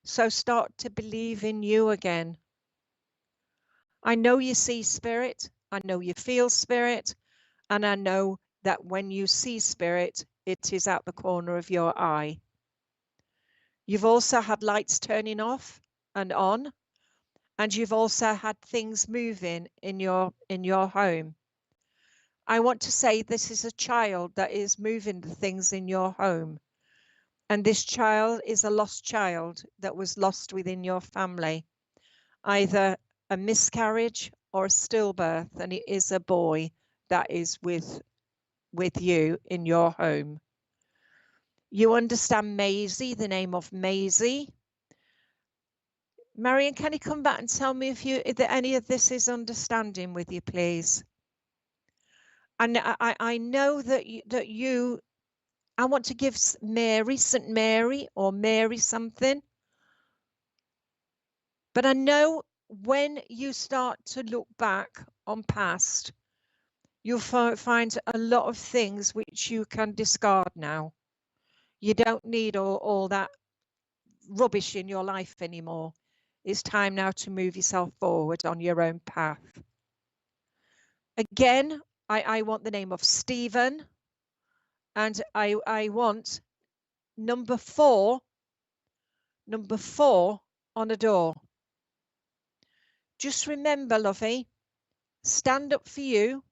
So start to believe in you again. I know you see spirit. I know you feel spirit. And I know that when you see spirit, it is at the corner of your eye. You've also had lights turning off and on. And you've also had things moving in your home. I want to say this is a child that is moving the things in your home. And this child is a lost child that was lost within your family, either a miscarriage or a stillbirth, and it is a boy that is with you in your home. You understand Maisie, the name of Maisie. Marion, can you come back and tell me if any of this is understanding with you, please? And I know that you, I want to give Mary, St. Mary or Mary something. But I know when you start to look back on past, you'll find a lot of things which you can discard now. You don't need all that rubbish in your life anymore. It's time now to move yourself forward on your own path. Again, I want the name of Stephen, and I want number 4 on a door. Just remember, lovey, stand up for you,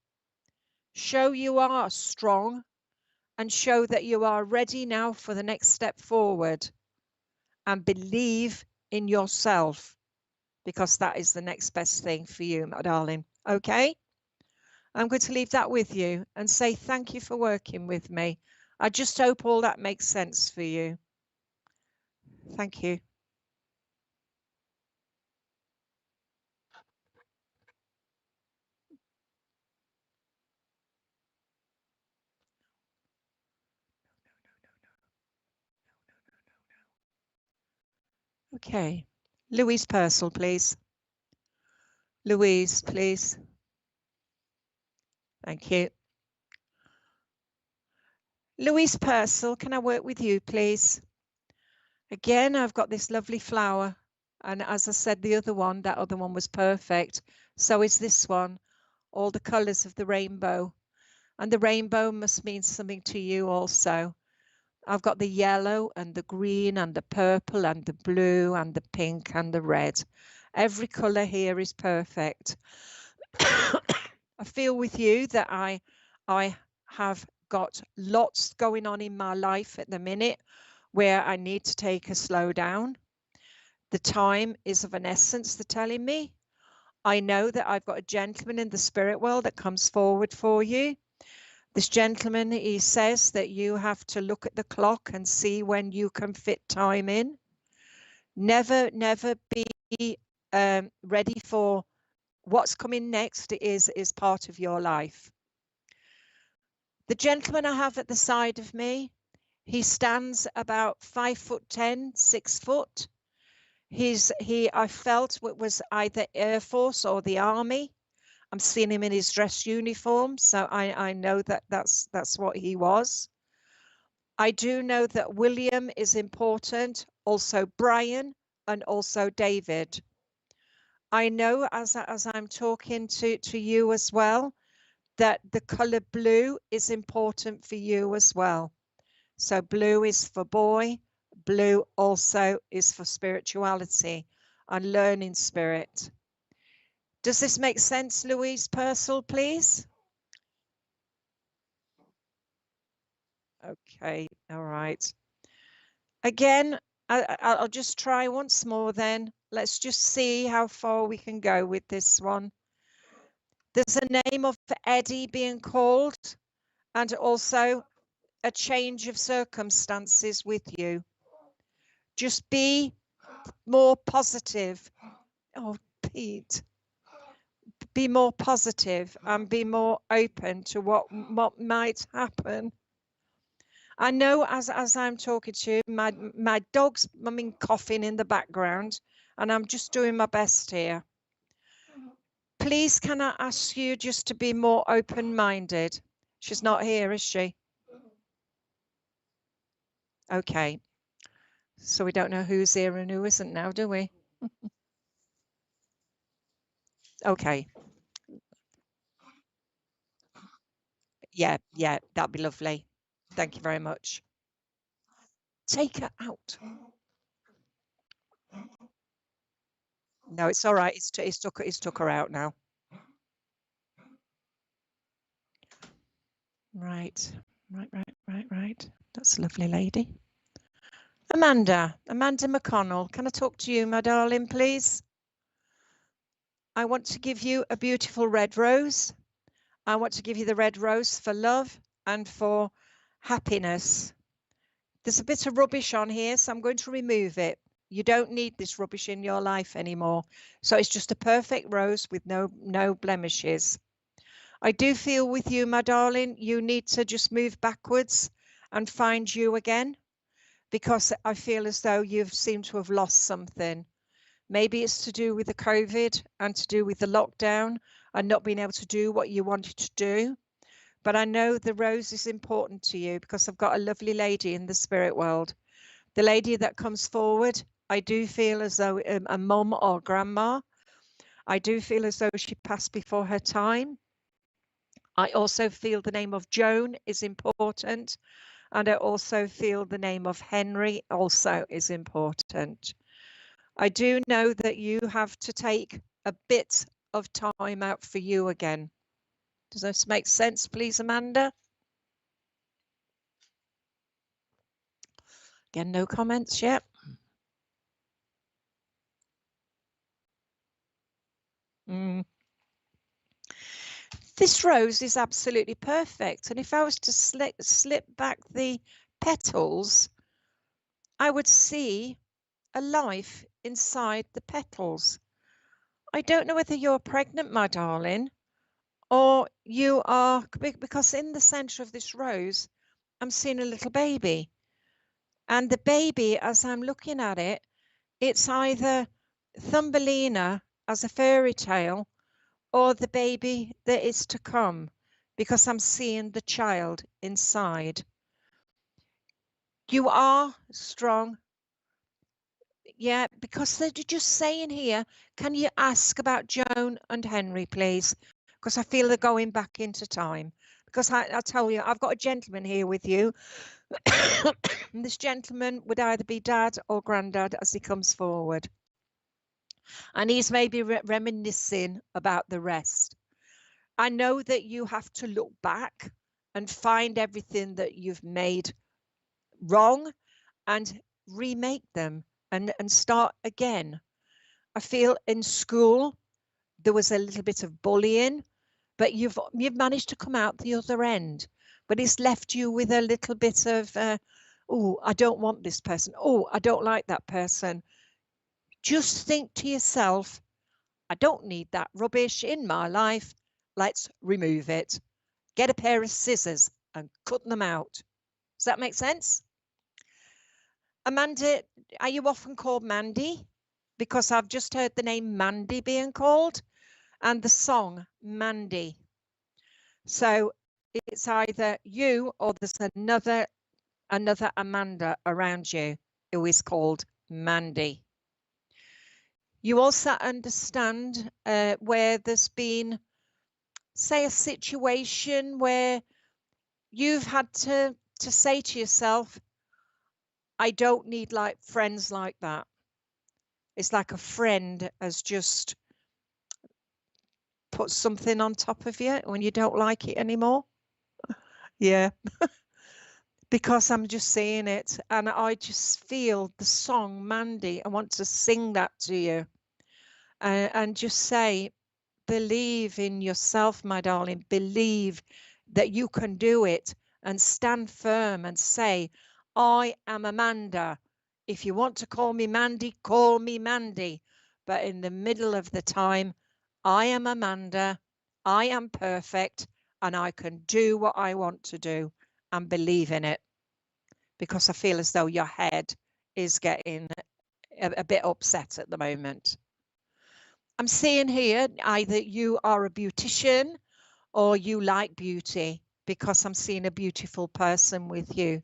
show you are strong, and show that you are ready now for the next step forward, and believe in yourself, because that is the next best thing for you, my darling. Okay, I'm going to leave that with you and say thank you for working with me. I just hope all that makes sense for you. Thank you. Okay, Louise Purcell, please. Louise, please. Thank you. Louise Purcell, can I work with you, please? Again, I've got this lovely flower. And as I said, that other one was perfect. So is this one, all the colours of the rainbow. And the rainbow must mean something to you also. I've got the yellow and the green and the purple and the blue and the pink and the red. Every colour here is perfect. I feel with you that I have got lots going on in my life at the minute where I need to take a slow down. The time is of an essence, they're telling me. I know that I've got a gentleman in the spirit world that comes forward for you. This gentleman, he says that you have to look at the clock and see when you can fit time in. Never be ready for what's coming next is part of your life. The gentleman I have at the side of me, he stands about 5'10", 6 foot. I felt it was either Air Force or the Army. I'm seeing him in his dress uniform, so I know that that's what he was. I do know that William is important, also Brian, and also David. I know as I'm talking to you as well, that the color blue is important for you as well. So blue is for boy, blue also is for spirituality and learning spirit. Does this make sense, Louise Purcell, please? Okay, all right. Again, I'll just try once more then. Let's just see how far we can go with this one. There's a name of Eddie being called, and also a change of circumstances with you. Just be more positive. Oh, Pete. Be more positive and be more open to what might happen. I know as I'm talking to you, my dog's coughing in the background, and I'm just doing my best here. Please, can I ask you just to be more open-minded? She's not here, is she? Okay. So we don't know who's here and who isn't now, do we? Okay. Yeah, that'd be lovely. Thank you very much. Take her out. No, it's all right. It's took her out now. Right. That's a lovely lady. Amanda McConnell, can I talk to you, my darling, please? I want to give you a beautiful red rose. I want to give you the red rose for love and for happiness. There's a bit of rubbish on here, so I'm going to remove it. You don't need this rubbish in your life anymore. So it's just a perfect rose with no blemishes. I do feel with you, my darling, you need to just move backwards and find you again, because I feel as though you've seemed to have lost something. Maybe it's to do with the COVID and to do with the lockdown and not being able to do what you wanted to do. But I know the rose is important to you because I've got a lovely lady in the spirit world. The lady that comes forward, I do feel as though a mum or grandma. I do feel as though she passed before her time. I also feel the name of Joan is important. And I also feel the name of Henry also is important. I do know that you have to take a bit of time out for you again. Does this make sense, please, Amanda? Again, no comments yet. This rose is absolutely perfect. And if I was to slip back the petals, I would see a life inside the petals. I don't know whether you're pregnant, my darling, or you are, because in the center of this rose, I'm seeing a little baby. And the baby, as I'm looking at it, it's either Thumbelina as a fairy tale or the baby that is to come, because I'm seeing the child inside. You are strong. Yeah, because they're just saying here, can you ask about Joan and Henry, please? Because I feel they're going back into time. Because I tell you, I've got a gentleman here with you. And this gentleman would either be dad or granddad as he comes forward. And he's maybe reminiscing about the rest. I know that you have to look back and find everything that you've made wrong and remake them and start again. I feel in school there was a little bit of bullying, but you've managed to come out the other end. But it's left you with a little bit of, oh, I don't want this person. Oh, I don't like that person. Just think to yourself, I don't need that rubbish in my life. Let's remove it. Get a pair of scissors and cut them out. Does that make sense? Amanda, are you often called Mandy? Because I've just heard the name Mandy being called and the song Mandy. So it's either you or there's another Amanda around you who is called Mandy. You also understand where there's been, say, a situation where you've had to say to yourself, I don't need like friends like that. It's like a friend has just put something on top of you when you don't like it anymore. Yeah. Because I'm just seeing it and I just feel the song Mandy. I want to sing that to you and just say, believe in yourself, my darling. Believe that you can do it and stand firm and say, I am Amanda. If you want to call me Mandy, call me Mandy. But in the middle of the time, I am Amanda. I am perfect and I can do what I want to do and believe in it. Because I feel as though your head is getting a bit upset at the moment. I'm seeing here either you are a beautician or you like beauty, because I'm seeing a beautiful person with you.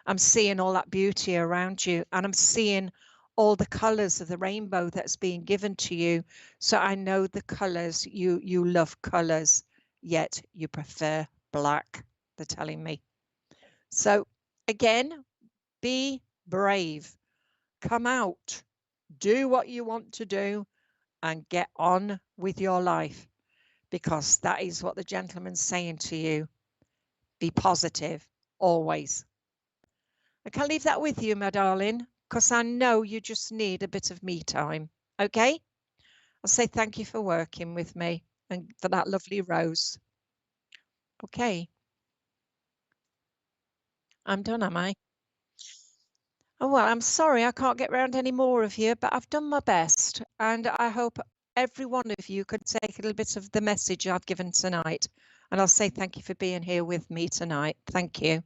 I'm seeing all that beauty around you and I'm seeing all the colors of the rainbow that's being given to you. So I know the colors, you love colors, yet you prefer black, they're telling me. So again, be brave, come out, do what you want to do and get on with your life, because that is what the gentleman's saying to you. Be positive, always. I can leave that with you, my darling, because I know you just need a bit of me time, okay? I'll say thank you for working with me and for that lovely rose. Okay. I'm done, am I? Oh, well, I'm sorry I can't get round any more of you, but I've done my best. And I hope every one of you could take a little bit of the message I've given tonight. And I'll say thank you for being here with me tonight. Thank you.